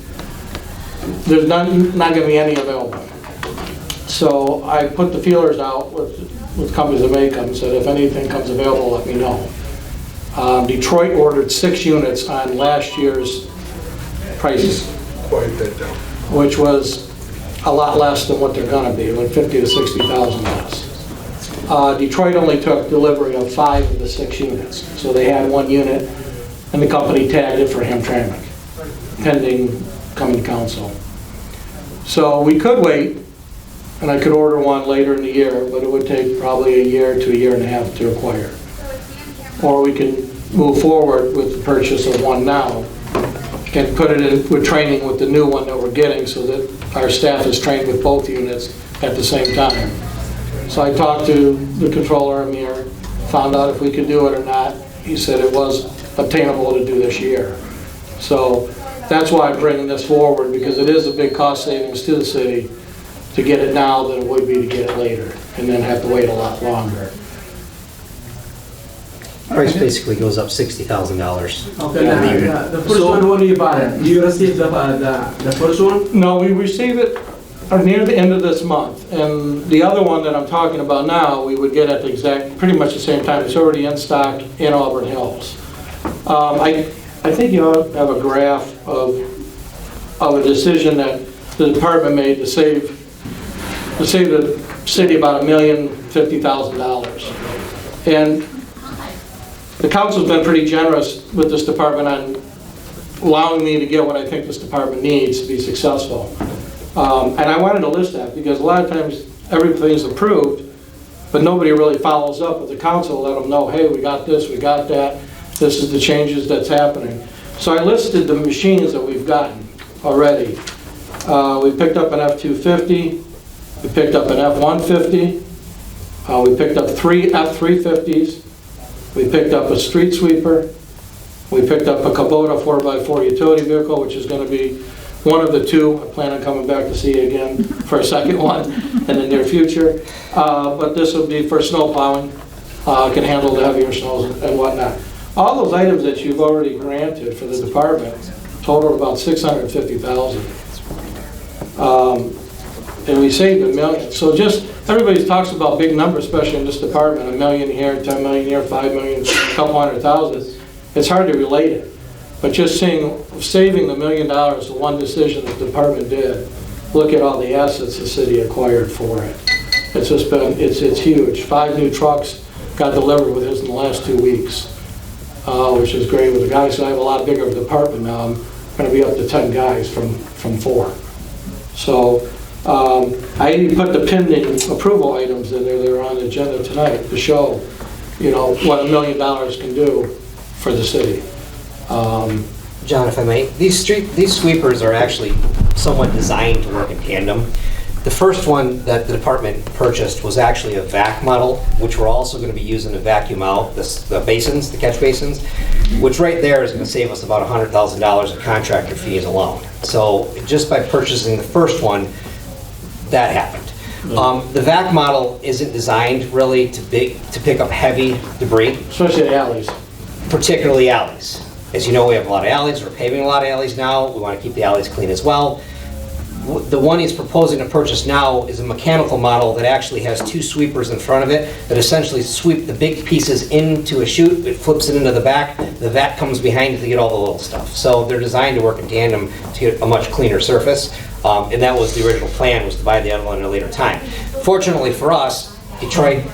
Speaker 12: There's not going to be any available. So I put the feelers out with companies that make them, said if anything comes available, let me know. Detroit ordered 6 units on last year's prices, which was a lot less than what they're going to be, like 50 to 60,000 less. Detroit only took delivery of 5 of the 6 units, so they had 1 unit, and the company tagged it for Hamtramck, pending coming council. So we could wait, and I could order one later in the year, but it would take probably a year to a year and a half to acquire. Or we can move forward with the purchase of one now and put it in with training with the new one that we're getting so that our staff is trained with both units at the same time. So I talked to the controller, Amir, found out if we could do it or not. He said it was obtainable to do this year. So that's why I'm bringing this forward, because it is a big cost savings to the city to get it now than it would be to get it later and then have to wait a lot longer.
Speaker 4: Price basically goes up $60,000.
Speaker 10: Okay, the first one, when you buy it, do you receive the first one?
Speaker 12: No, we receive it near the end of this month. And the other one that I'm talking about now, we would get at the pretty much the same time. It's already in stock in Auburn Hills. I think you ought to have a graph of a decision that the department made to save the city about $1,050,000. And the council's been pretty generous with this department on allowing me to get what I think this department needs to be successful. And I wanted to list that because a lot of times everything's approved, but nobody really follows up with the council, let them know, hey, we got this, we got that, this is the changes that's happening. So I listed the machines that we've gotten already. We picked up an F-250, we picked up an F-150, we picked up 3 F-350s, we picked up a street sweeper, we picked up a Kubota 4x4 utility vehicle, which is going to be one of the 2. I plan on coming back to see you again for a second one in the near future. But this will be for snow plowing. Can handle the heavier snows and whatnot. All those items that you've already granted for the department total about $650,000. And we saved $1 million. So just, everybody talks about big numbers, especially in this department, $1 million here, $10 million here, $5 million, a couple $100,000. It's hard to relate it. But just saving the $1 million, the one decision the department did, look at all the assets the city acquired for it. It's just been, it's huge. 5 new trucks got delivered with us in the last 2 weeks, which is great with the guys. So I have a lot bigger of a department now. I'm going to be up to 10 guys from 4. So I even put the pending approval items in there that are on the agenda tonight to show, you know, what $1 million can do for the city.
Speaker 4: John, if I may, these sweepers are actually somewhat designed to work in tandem. The first one that the department purchased was actually a vac model, which we're also going to be using to vacuum out the basins, the catch basins, which right there is going to save us about $100,000 in contractor fees alone. So just by purchasing the first one, that happened. The vac model isn't designed really to pick up heavy debris.
Speaker 12: Especially the alleys.
Speaker 4: Particularly alleys. As you know, we have a lot of alleys. We're paving a lot of alleys now. We want to keep the alleys clean as well. The one he's proposing to purchase now is a mechanical model that actually has two sweepers in front of it that essentially sweep the big pieces into a chute. It flips it into the back. The vac comes behind it to get all the little stuff. So they're designed to work in tandem to get a much cleaner surface. And that was the original plan, was to buy the other one at a later time. Fortunately for us, Detroit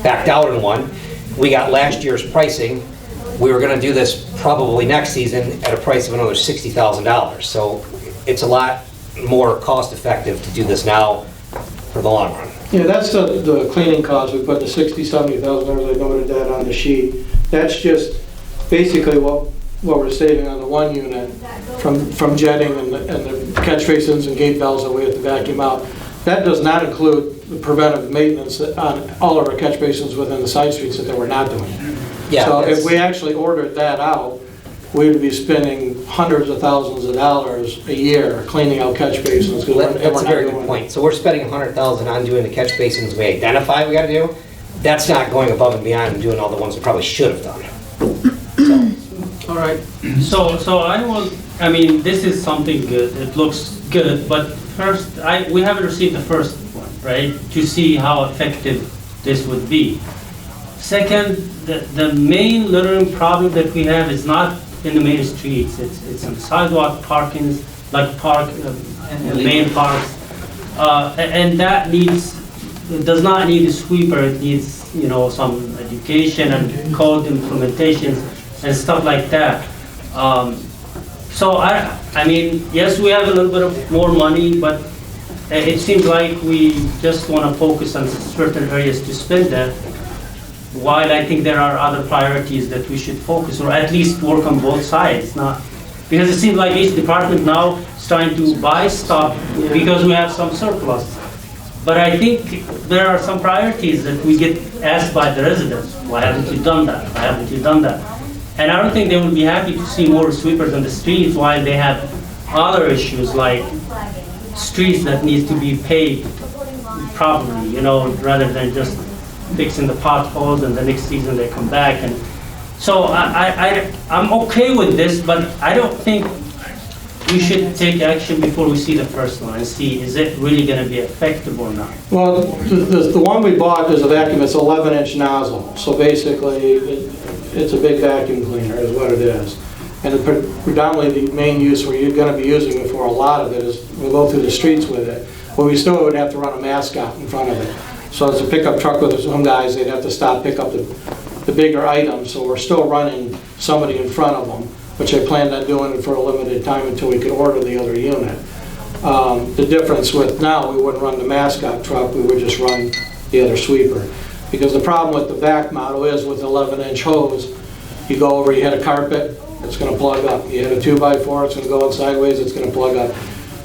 Speaker 4: backed out on one. We got last year's pricing. We were going to do this probably next season at a price of another $60,000. So it's a lot more cost effective to do this now for the long run.
Speaker 12: Yeah, that's the cleaning cost. We put the $60,000, $70,000, I noted that on the sheet. That's just basically what we're saving on the one unit from jetting and the catch basins and gate valves that we have to vacuum out. That does not include the preventive maintenance on all of our catch basins within the side streets that we're not doing.
Speaker 4: Yeah,
Speaker 12: so if we actually ordered that out, we would be spending hundreds of thousands of dollars a year cleaning out catch basins.
Speaker 4: That's a very good point. So we're spending $100,000 on doing the catch basins we identify we got to do. That's not going above and beyond and doing all the ones we probably should have done.
Speaker 1: All right. So I mean, this is something good. It looks good, but first, we haven't received the first one, right? To see how effective this would be. Second, the main littering problem that we have is not in the main streets. It's on the sidewalk parkings, like main parks, and that does not need a sweeper. It needs some education and code implementations and stuff like that. So I mean, yes, we have a little bit of more money, but it seems like we just want to focus on certain areas to spend that. While I think there are other priorities that we should focus, or at least work on both sides. Because it seems like each department now is trying to buy stuff because we have some surplus. But I think there are some priorities that we get asked by the residents. Why haven't you done that? Why haven't you done that? And I don't think they would be happy to see more sweepers on the streets while they have other issues like streets that need to be paved properly, rather than just fixing the potholes and the next season they come back. And so I'm okay with this, but I don't think we should take action before we see the first one and see is it really going to be effective or not.
Speaker 12: Well, the one we bought is a vacuum. It's 11-inch nozzle. So basically, it's a big vacuum cleaner is what it is. And predominantly the main use where you're going to be using it for a lot of it is we'll go through the streets with it. But we still would have to run a mascot in front of it. So it's a pickup truck with some guys, they'd have to stop, pick up the bigger items. So we're still running somebody in front of them, which I planned on doing for a limited time until we could order the other unit. The difference with now, we wouldn't run the mascot truck, we would just run the other sweeper. Because the problem with the vac model is with 11-inch hose, you go over, you hit a carpet, it's going to plug up. You hit a 2x4, it's going to go in sideways, it's going to plug up.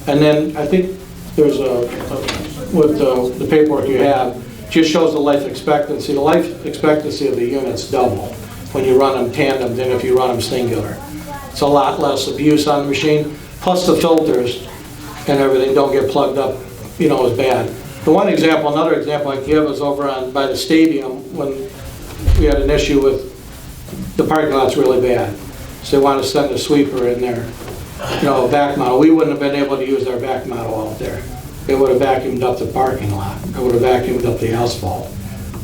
Speaker 12: And then I think there's with the paperwork you have, just shows the life expectancy. The life expectancy of the unit's double when you run them tandem than if you run them singular. It's a lot less abuse on the machine, plus the filters and everything don't get plugged up, as bad. The one example, another example I give is over by the stadium when we had an issue with the parking lot's really bad. So they wanted to send a sweeper in there, vac model. We wouldn't have been able to use our vac model out there. It would have vacuumed up the parking lot. It would have vacuumed up the asphalt.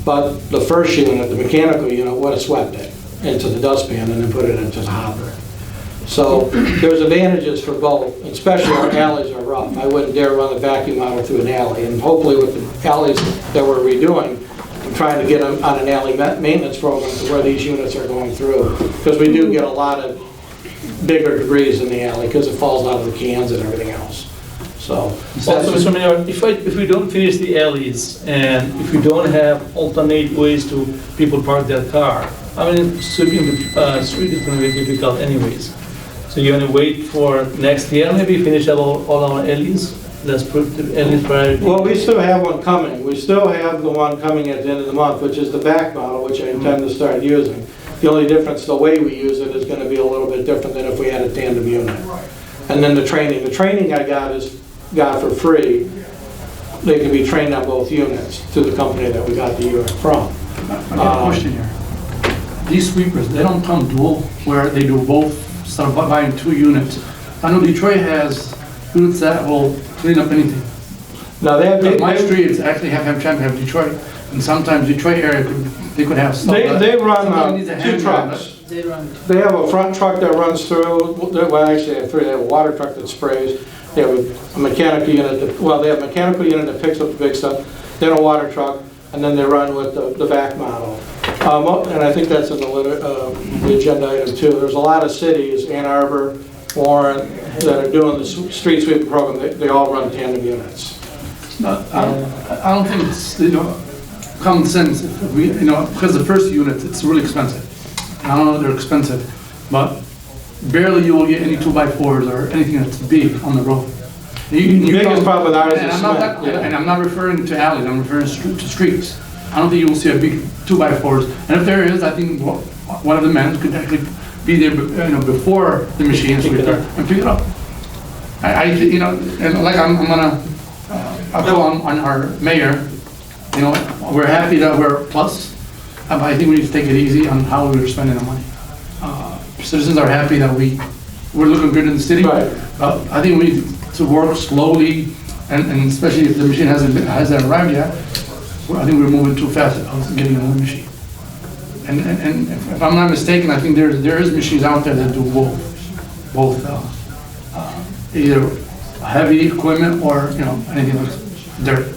Speaker 12: But the first unit, the mechanical unit, would have swept it into the dustpan and then put it into the hopper. So there's advantages for both, especially our alleys are rough. I wouldn't dare run a vacuum model through an alley. And hopefully with the alleys that we're redoing, I'm trying to get them on an alley maintenance program to where these units are going through. Because we do get a lot of bigger debris in the alley because it falls out of the cans and everything else. So,
Speaker 7: Mr. Mayor, if we don't finish the alleys and if we don't have alternate ways to people park their car, sweeping the street is going to be difficult anyways. So you're going to wait for next year, maybe finish up all our alleys? Let's put the early priority.
Speaker 12: Well, we still have one coming. We still have the one coming at the end of the month, which is the back model, which I intend to start using. The only difference, the way we use it is going to be a little bit different than if we had a tandem unit. And then the training I got for free. They can be trained on both units to the company that we got the unit from.
Speaker 8: I got a question here. These sweepers, they don't come dual, where they do both, instead of buying 2 units. I know Detroit has units that will clean up anything.
Speaker 12: Now
Speaker 8: My streets actually have Hamtramck, have Detroit, and sometimes Detroit area, they could have stuff.
Speaker 12: They run
Speaker 8: Somebody needs a
Speaker 12: 2
Speaker 8: hand
Speaker 12: trucks.
Speaker 8: drive.
Speaker 12: They have a front truck that runs through, well, actually they have 3. They have a water truck that sprays. They have a mechanical unit, they have a mechanical unit that picks up the big stuff, then a water truck, and then they run with the back model. And I think that's in the agenda item too. There's a lot of cities, Ann Arbor, Warren, that are doing the street sweeping program. They all run tandem units.
Speaker 8: I don't think it's, common sense, if we, because the first unit, it's really expensive. I don't know they're expensive, but barely you will get any 2x4s or anything that's big on the road.
Speaker 12: The biggest problem with ours is
Speaker 8: and I'm not referring to alleys, I'm referring to streets. I don't think you will see a big 2x4s. And if there is, I think one of the men could actually be there, before the machine sweeper and pick it up. And like I'm gonna, I'll go on our mayor. We're happy that we're plus, but I think we need to take it easy on how we're spending the money. Citizens are happy that we're looking good in the city.
Speaker 12: Right.
Speaker 8: I think we need to work slowly, and especially if the machine hasn't arrived yet. I think we're moving too fast on getting another machine. And if I'm not mistaken, I think there is machines out there that do both either heavy equipment or anything like dirt.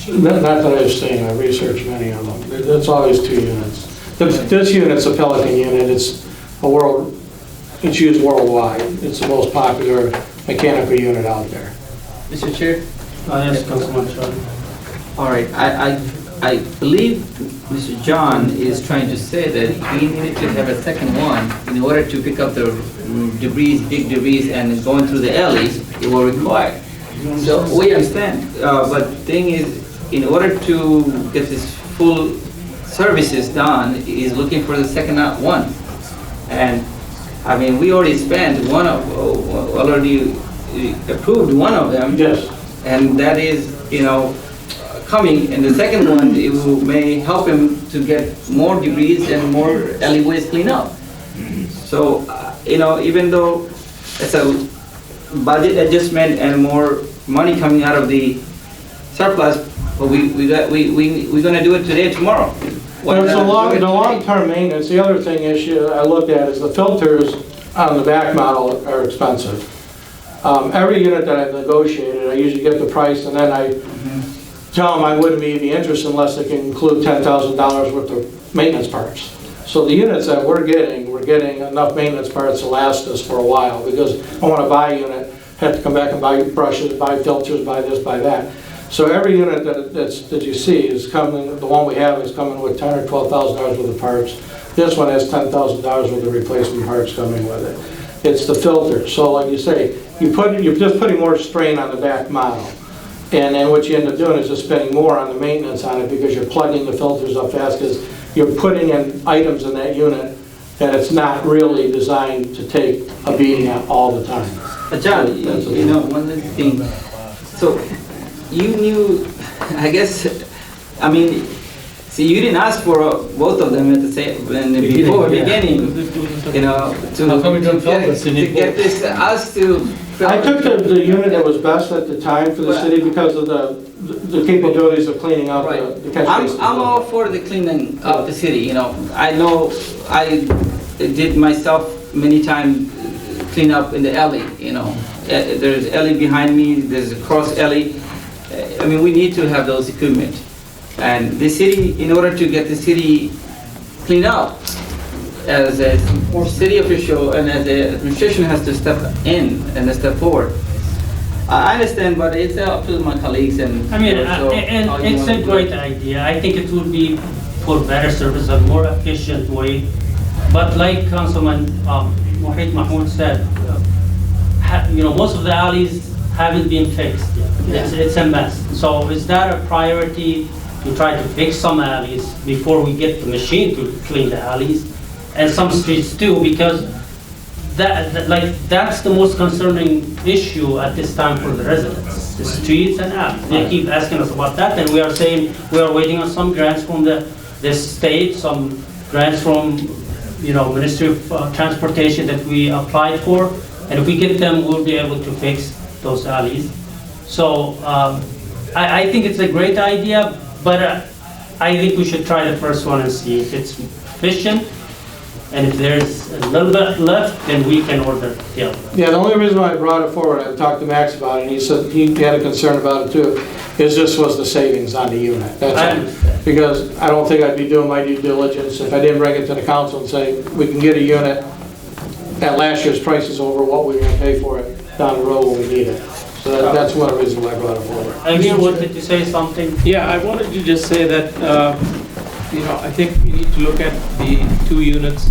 Speaker 12: Not that I've seen. I've researched many of them. That's always 2 units. This unit's a Pelican unit. It's used worldwide. It's the most popular mechanical unit out there.
Speaker 3: Mr. Chair?
Speaker 1: Yes, Councilman Shaw.
Speaker 3: All right, I believe Mr. John is trying to say that he needed to have a second one in order to pick up the debris, big debris, and going through the alleys, it will require. So we understand, but the thing is, in order to get this full services done, is looking for the second one. And I mean, we already spent already approved one of them.
Speaker 12: Yes.
Speaker 3: And that is, coming. And the second one, may help him to get more debris and more alleyways cleaned up. So, even though it's a budget adjustment and more money coming out of the surplus, but we're gonna do it today or tomorrow.
Speaker 12: There's the long-term maintenance. The other thing I looked at is the filters on the back model are expensive. Every unit that I've negotiated, I usually get the price and then I tell them I wouldn't be interested unless they can include $10,000 worth of maintenance parts. So the units that we're getting enough maintenance parts to last us for a while, because I want to buy a unit, have to come back and buy brushes, buy filters, buy this, buy that. So every unit that you see is coming, the one we have is coming with $10,000 or $12,000 worth of parts. This one has $10,000 worth of replacement parts coming with it. It's the filters. So like you say, you're just putting more strain on the back model. And then what you end up doing is just spending more on the maintenance on it because you're plugging the filters up fast because you're putting in items in that unit that it's not really designed to take a beating at all the time.
Speaker 3: John, one other thing. So you knew, I guess, see, you didn't ask for both of them at the same beginning, to get this us to.
Speaker 12: I took the unit that was best at the time for the city because of the capabilities of cleaning out the catch basins.
Speaker 3: I'm all for the cleaning of the city, I know I did myself many times clean up in the alley, There's alley behind me, there's a cross alley. We need to have those equipment. And the city, in order to get the city cleaned up, as a city official and as the administration has to step in and step forward. I understand, but it's up to my colleagues and.
Speaker 1: It's a great idea. I think it would be for better service, a more efficient way. But like Councilman Wahid Mahmoud said, most of the alleys haven't been fixed yet. It's a mess. So is that a priority to try to fix some alleys before we get the machine to clean the alleys? And some streets too, because that's the most concerning issue at this time for the residents, the streets and alleys. They keep asking us about that, and we are saying we are waiting on some grants from the state, some grants from, Ministry of Transportation that we applied for, and if we get them, we'll be able to fix those alleys. So I think it's a great idea, but I think we should try the first one and see if it's efficient. And if there's a little bit left, then we can order the other.
Speaker 12: Yeah, the only reason why I brought it forward, I talked to Max about it, and he said he had a concern about it too, is this was the savings on the unit. That's
Speaker 1: I
Speaker 12: all.
Speaker 1: understand.
Speaker 12: Because I don't think I'd be doing my due diligence if I didn't bring it to the council and say, we can get a unit at last year's prices over what we were gonna pay for it down the road when we need it. So that's one of the reasons why I brought it forward.
Speaker 1: Amir wanted to say something.
Speaker 8: Yeah, I wanted to just say that, I think we need to look at the two units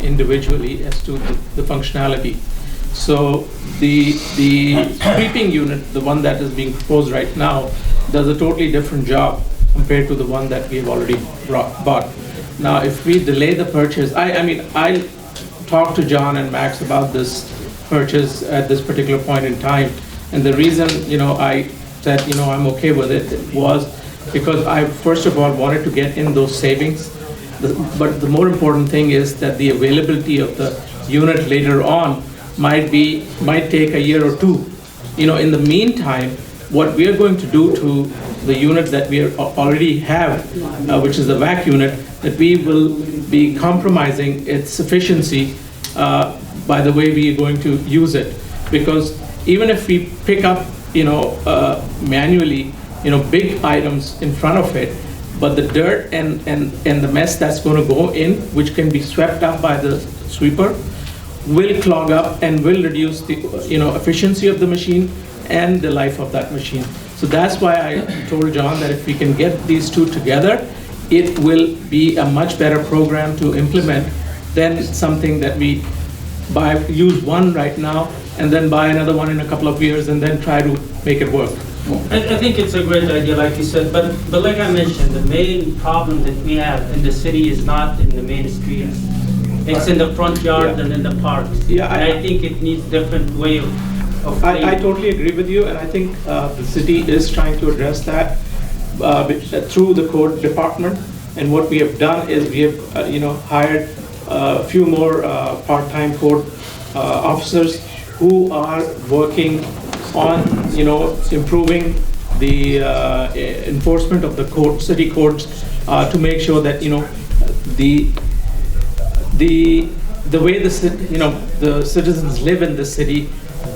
Speaker 8: individually as to the functionality. So the sweeping unit, the one that is being proposed right now, does a totally different job compared to the one that we have already bought. Now, if we delay the purchase, I talked to John and Max about this purchase at this particular point in time, and the reason, I said, I'm okay with it was because I, first of all, wanted to get in those savings. But the more important thing is that the availability of the unit later on might take a year or two. In the meantime, what we are going to do to the unit that we already have, which is the vac unit, that we will be compromising its efficiency by the way we are going to use it. Because even if we pick up, manually, big items in front of it, but the dirt and the mess that's going to go in, which can be swept up by the sweeper, will clog up and will reduce the efficiency of the machine and the life of that machine. So that's why I told John that if we can get these two together, it will be a much better program to implement than something that we use one right now and then buy another one in a couple of years and then try to make it work.
Speaker 1: I think it's a great idea, like you said, but like I mentioned, the main problem that we have in the city is not in the main streets. It's in the front yard and in the parks.
Speaker 8: Yeah,
Speaker 1: and I think it needs different way of
Speaker 8: I totally agree with you, and I think the city is trying to address that through the code department. And what we have done is we have hired a few more part-time code officers who are working on improving the enforcement of the city codes to make sure that the way the citizens live in the city,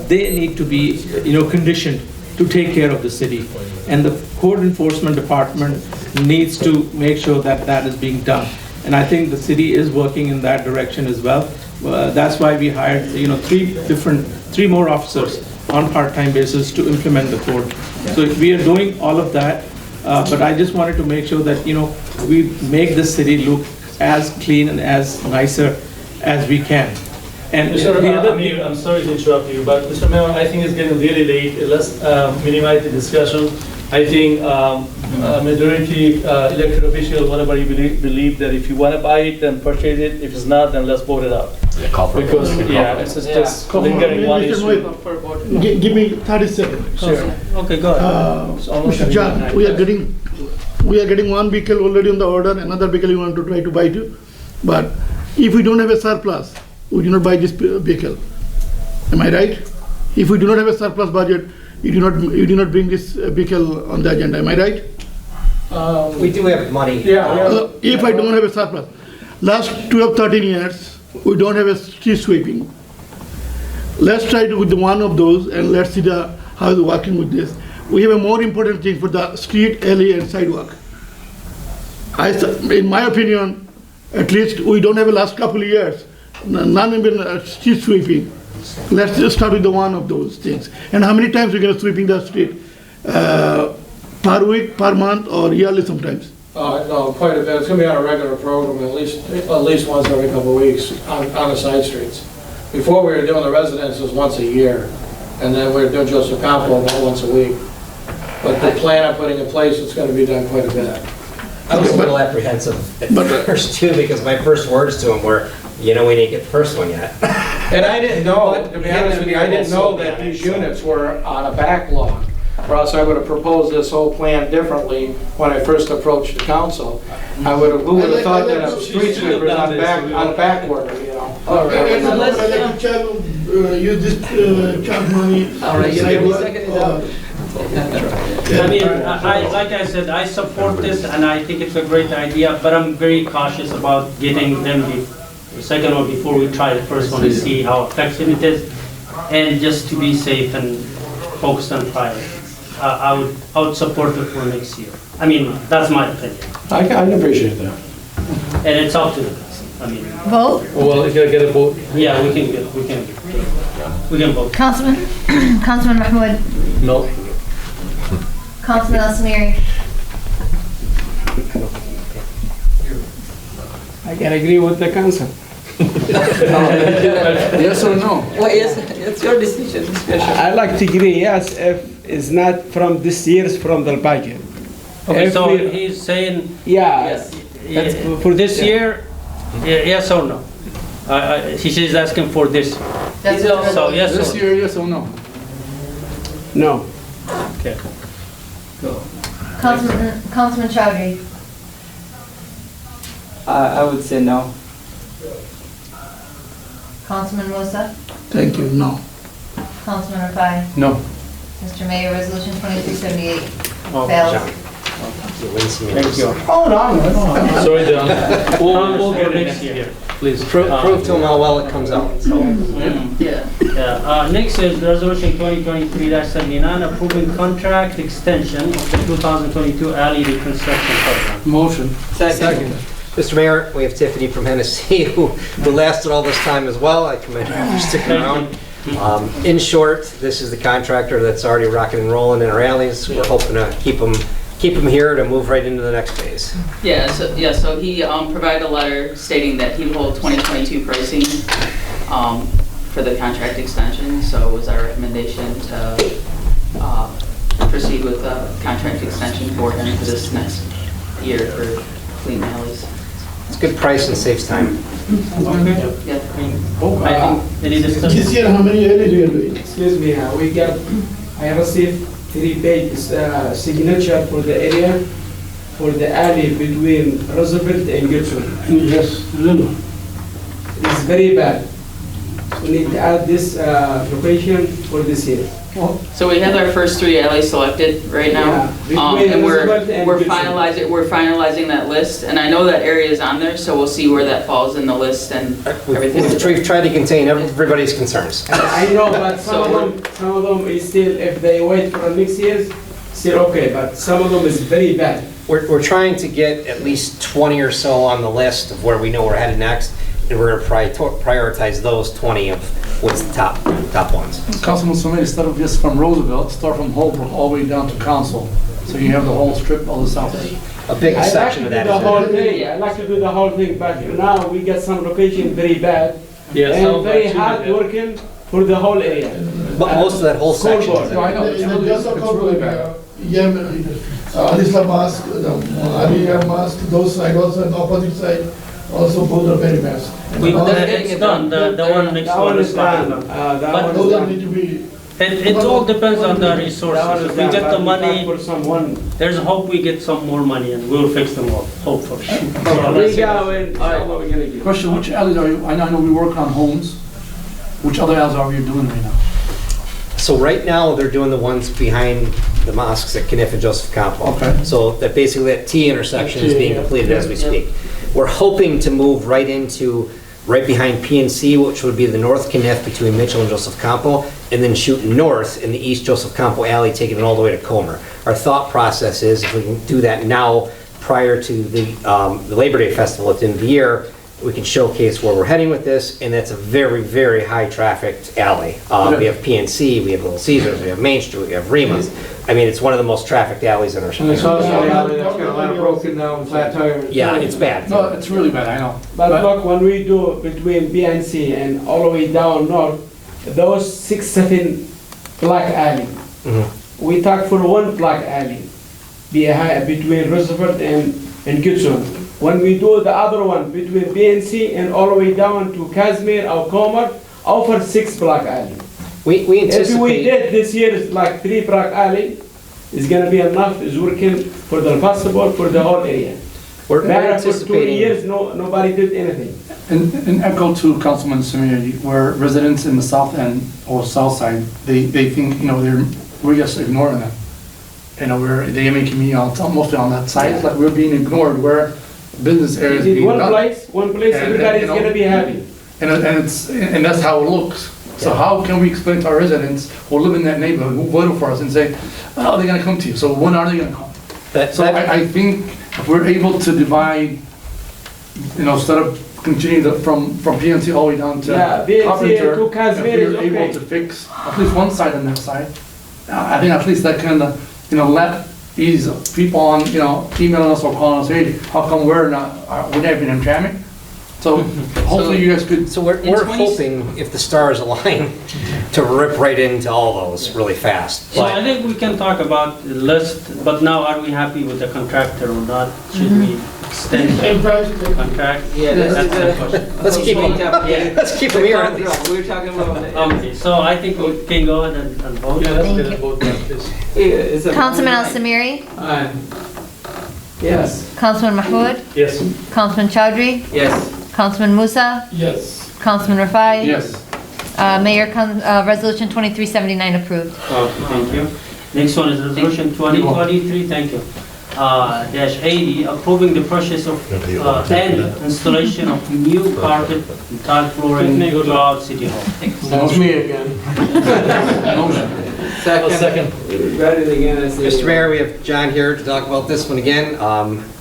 Speaker 8: they need to be conditioned to take care of the city, and the code enforcement department needs to make sure that that is being done. And I think the city is working in that direction as well. That's why we hired three more officers on part-time basis to implement the code. So we are doing all of that, but I just wanted to make sure that we make the city look as clean and as nicer as we can. And
Speaker 7: Mr. Amir, I'm sorry to interrupt you, but Mr. Mayor, I think it's getting really late. Let's minimize the discussion. I think majority elected official, whatever you believe that if you want to buy it, then purchase it. If it's not, then let's vote it out.
Speaker 9: Yeah, call for
Speaker 7: Because it's just lingering one issue.
Speaker 13: Give me 30 seconds.
Speaker 7: Sure.
Speaker 1: Okay, go ahead.
Speaker 13: Mr. John, we are getting one vehicle already on the order, another vehicle you want to try to buy too. But if we don't have a surplus, we do not buy this vehicle. Am I right? If we do not have a surplus budget, you do not bring this vehicle on the agenda. Am I right?
Speaker 4: We do have money.
Speaker 12: Yeah.
Speaker 13: If I don't have a surplus, last 12-13 years, we don't have a street sweeping. Let's try to with one of those and let's see how it's working with this. We have a more important thing for the street, alley, and sidewalk. In my opinion, at least we don't have a last couple of years, none even street sweeping. Let's just start with the one of those things. And how many times we're going to sweeping the street? Per week, per month, or yearly sometimes?
Speaker 12: No, quite a bit. It's gonna be on a regular program, at least once every couple of weeks on the side streets. Before we were doing the residences once a year, and then we were doing Joseph Campo about once a week. But the plan I'm putting in place, it's gonna be done quite a bit.
Speaker 4: I was a little apprehensive at first too, because my first words to him were, we didn't get the first one yet.
Speaker 12: And I didn't know, to be honest with you, I didn't know that these units were on a backlog, or else I would have proposed this whole plan differently when I first approached the council. Who would have thought that a street sweeper is on back order,
Speaker 13: All right. Use this chart money.
Speaker 11: All right,
Speaker 1: I mean, like I said, I support this and I think it's a great idea, but I'm very cautious about getting them the second one before we try the first one to see how effective it is, and just to be safe and focused on priority. I would support it for next year. I mean, that's my opinion.
Speaker 12: I can appreciate that.
Speaker 1: And it's up to the council. I mean,
Speaker 2: Vote?
Speaker 12: Well, you gotta get a vote.
Speaker 1: yeah, we can vote.
Speaker 2: Councilman Mahmoud,
Speaker 12: No.
Speaker 2: Councilman Al Samiri,
Speaker 10: I can agree with the council.
Speaker 8: Yes or no?
Speaker 11: Well, yes, it's your decision,
Speaker 10: I like to agree, yes, if it's not from this year's, from the budget.
Speaker 1: Okay,
Speaker 10: If
Speaker 1: so
Speaker 10: we-
Speaker 1: he's saying,
Speaker 10: Yeah,
Speaker 1: for this year, yes or no? He says asking for this.
Speaker 2: that's
Speaker 1: So yes
Speaker 8: This
Speaker 1: or
Speaker 8: year, yes or no?
Speaker 10: no.
Speaker 1: okay.
Speaker 2: Councilman Chowdhury,
Speaker 3: I would say no.
Speaker 2: Councilman Musa,
Speaker 13: Thank you, no.
Speaker 2: Councilman Rafai.
Speaker 8: No.
Speaker 2: Mr. Mayor, Resolution 2378
Speaker 1: Oh,
Speaker 2: fails.
Speaker 4: John.
Speaker 1: Thank you.
Speaker 12: Oh, no.
Speaker 7: Sorry, Don.
Speaker 1: We'll get next year.
Speaker 7: Please.
Speaker 4: Prove to them how well it comes out. So,
Speaker 1: Yeah, next is Resolution 2023-79, approving contract extension of the 2022 alley reconstruction program.
Speaker 12: Motion.
Speaker 3: Second.
Speaker 4: Mr. Mayor, we have Tiffany from Hennessy, who lasted all this time as well. I commend her for sticking around. In short, this is the contractor that's already rocking and rolling in our alleys. We're hoping to keep him here to move right into the next phase.
Speaker 14: So he provided a letter stating that he will hold 2022 pricing for the contract extension, so it was our recommendation to proceed with the contract extension for him for this next year for clean alleys.
Speaker 4: It's a good price and saves time.
Speaker 14: Yeah.
Speaker 1: I think any discussion?
Speaker 13: This year, how many alleys we are doing?
Speaker 10: Excuse me, I received 3 pages signature for the area, for the alley between Roosevelt and Gibson.
Speaker 13: Yes, no.
Speaker 10: It's very bad. We need to add this location for this year.
Speaker 14: So we have our first 3 alleys selected right now,
Speaker 10: Yeah,
Speaker 14: and
Speaker 10: Roosevelt and
Speaker 14: we're
Speaker 10: Gibson.
Speaker 14: finalizing that list, and I know that area is on there, so we'll see where that falls in the list and everything.
Speaker 4: We've tried to contain everybody's concerns.
Speaker 10: I know, but some of them is still, if they wait for next year, still okay, but some of them is very bad.
Speaker 4: We're trying to get at least 20 or so on the list of where we know we're headed next, and we're going to prioritize those 20 of what's the top ones.
Speaker 8: Councilman Someri, instead of just from Roosevelt, start from Holbrook all the way down to Council. So you have the whole strip of the south end.
Speaker 4: A big
Speaker 10: I like
Speaker 4: section
Speaker 10: to
Speaker 4: of
Speaker 10: do
Speaker 4: that
Speaker 10: the
Speaker 4: is
Speaker 10: whole thing, I like to do the whole thing, but now we get some location very bad, and very hard working for the whole area.
Speaker 4: But most of that whole section is
Speaker 8: No, I know, it's really bad.
Speaker 13: Yeah, Alisla Mosque, the Aliyah Mosque, those side also, and opposite side, also both are very bad.
Speaker 1: It's done, the one next one is done. But
Speaker 13: Those are need to be,
Speaker 1: it all depends on the resources. If we get the money,
Speaker 10: For someone.
Speaker 1: there's hope we get some more money and we'll fix them all, hopefully.
Speaker 10: We go and what we're gonna do.
Speaker 8: Question, which alleys are you, I know we work on homes. Which other alleys are you doing right now?
Speaker 4: So right now, they're doing the ones behind the mosques at Kniff and Joseph Campo.
Speaker 8: Okay.
Speaker 4: So that basically that T intersection is being completed as we speak. We're hoping to move right behind PNC, which would be the north Kniff between Mitchell and Joseph Campo, and then shoot north in the East Joseph Campo alley, taking it all the way to Comer. Our thought process is if we can do that now prior to the Labor Day Festival at the end of the year, we can showcase where we're heading with this, and that's a very, very high trafficked alley. We have PNC, we have Little Caesars, we have Main Street, we have Rima's. I mean, it's one of the most trafficked alleys in our
Speaker 12: And it's
Speaker 4: city.
Speaker 12: also an alley that's got a lot of broken down flat tires.
Speaker 4: Yeah, it's bad.
Speaker 8: No, it's really bad, I know.
Speaker 10: But look, when we do between BNC and all the way down north, those 6, 7 black alley, we talk for one block alley, between Roosevelt and Gibson. When we do the other one between BNC and all the way down to Casimir or Comer, offer 6 block alley.
Speaker 4: We
Speaker 10: If we
Speaker 4: anticipate,
Speaker 10: did this year, it's like 3 block alley, it's gonna be enough, is working for the possible for the whole area.
Speaker 4: we're
Speaker 10: Matter for 2
Speaker 4: anticipating,
Speaker 10: years, nobody did anything.
Speaker 8: And echo to Councilman Samir, where residents in the south end or south side, they think, we're just ignoring them. They making me mostly on that side, it's like we're being ignored, where business areas being
Speaker 10: One
Speaker 8: done.
Speaker 10: place,
Speaker 8: And,
Speaker 10: everybody's gonna be happy.
Speaker 8: And that's how it looks. So how can we explain to our residents who live in that neighborhood, who voted for us, and say, oh, they're gonna come to you, so when are they gonna come? So I think if we're able to divide, instead of continuing from PNC all the way down to
Speaker 10: BNC
Speaker 8: Carpenter,
Speaker 10: to Casimir
Speaker 8: if
Speaker 10: is
Speaker 8: we're able
Speaker 10: okay.
Speaker 8: to fix at least one side on that side, I think at least that kind of, let ease people on, emailing us or calling us, hey, how come we're not even in Hamtramck? So hopefully you guys could.
Speaker 4: so we're hoping, if the stars align, to rip right into all those really fast.
Speaker 1: So I
Speaker 4: But
Speaker 1: think we can talk about the list, but now are we happy with the contractor or not? Should we extend the contract?
Speaker 3: Yeah,
Speaker 1: That's the question.
Speaker 4: let's keep them, let's keep them here at least.
Speaker 3: We were talking about.
Speaker 1: Okay, so I think we can go ahead and vote.
Speaker 2: Thank you. Councilman Al Samiri,
Speaker 10: Yes.
Speaker 2: Councilman Mahmoud,
Speaker 7: Yes.
Speaker 2: Councilman Chowdhury,
Speaker 3: Yes.
Speaker 2: Councilman Musa,
Speaker 10: Yes.
Speaker 2: Councilman Rafai.
Speaker 8: Yes.
Speaker 2: Mayor, Resolution 2379 approved.
Speaker 1: Okay, thank you. Next one is resolution 2023, thank you. Dash 80, approving the purchase of and installation of new carpet and tile flooring throughout City Hall.
Speaker 12: That's me again.
Speaker 3: Second.
Speaker 4: Mr. Mayor, we have John here to talk about this one again.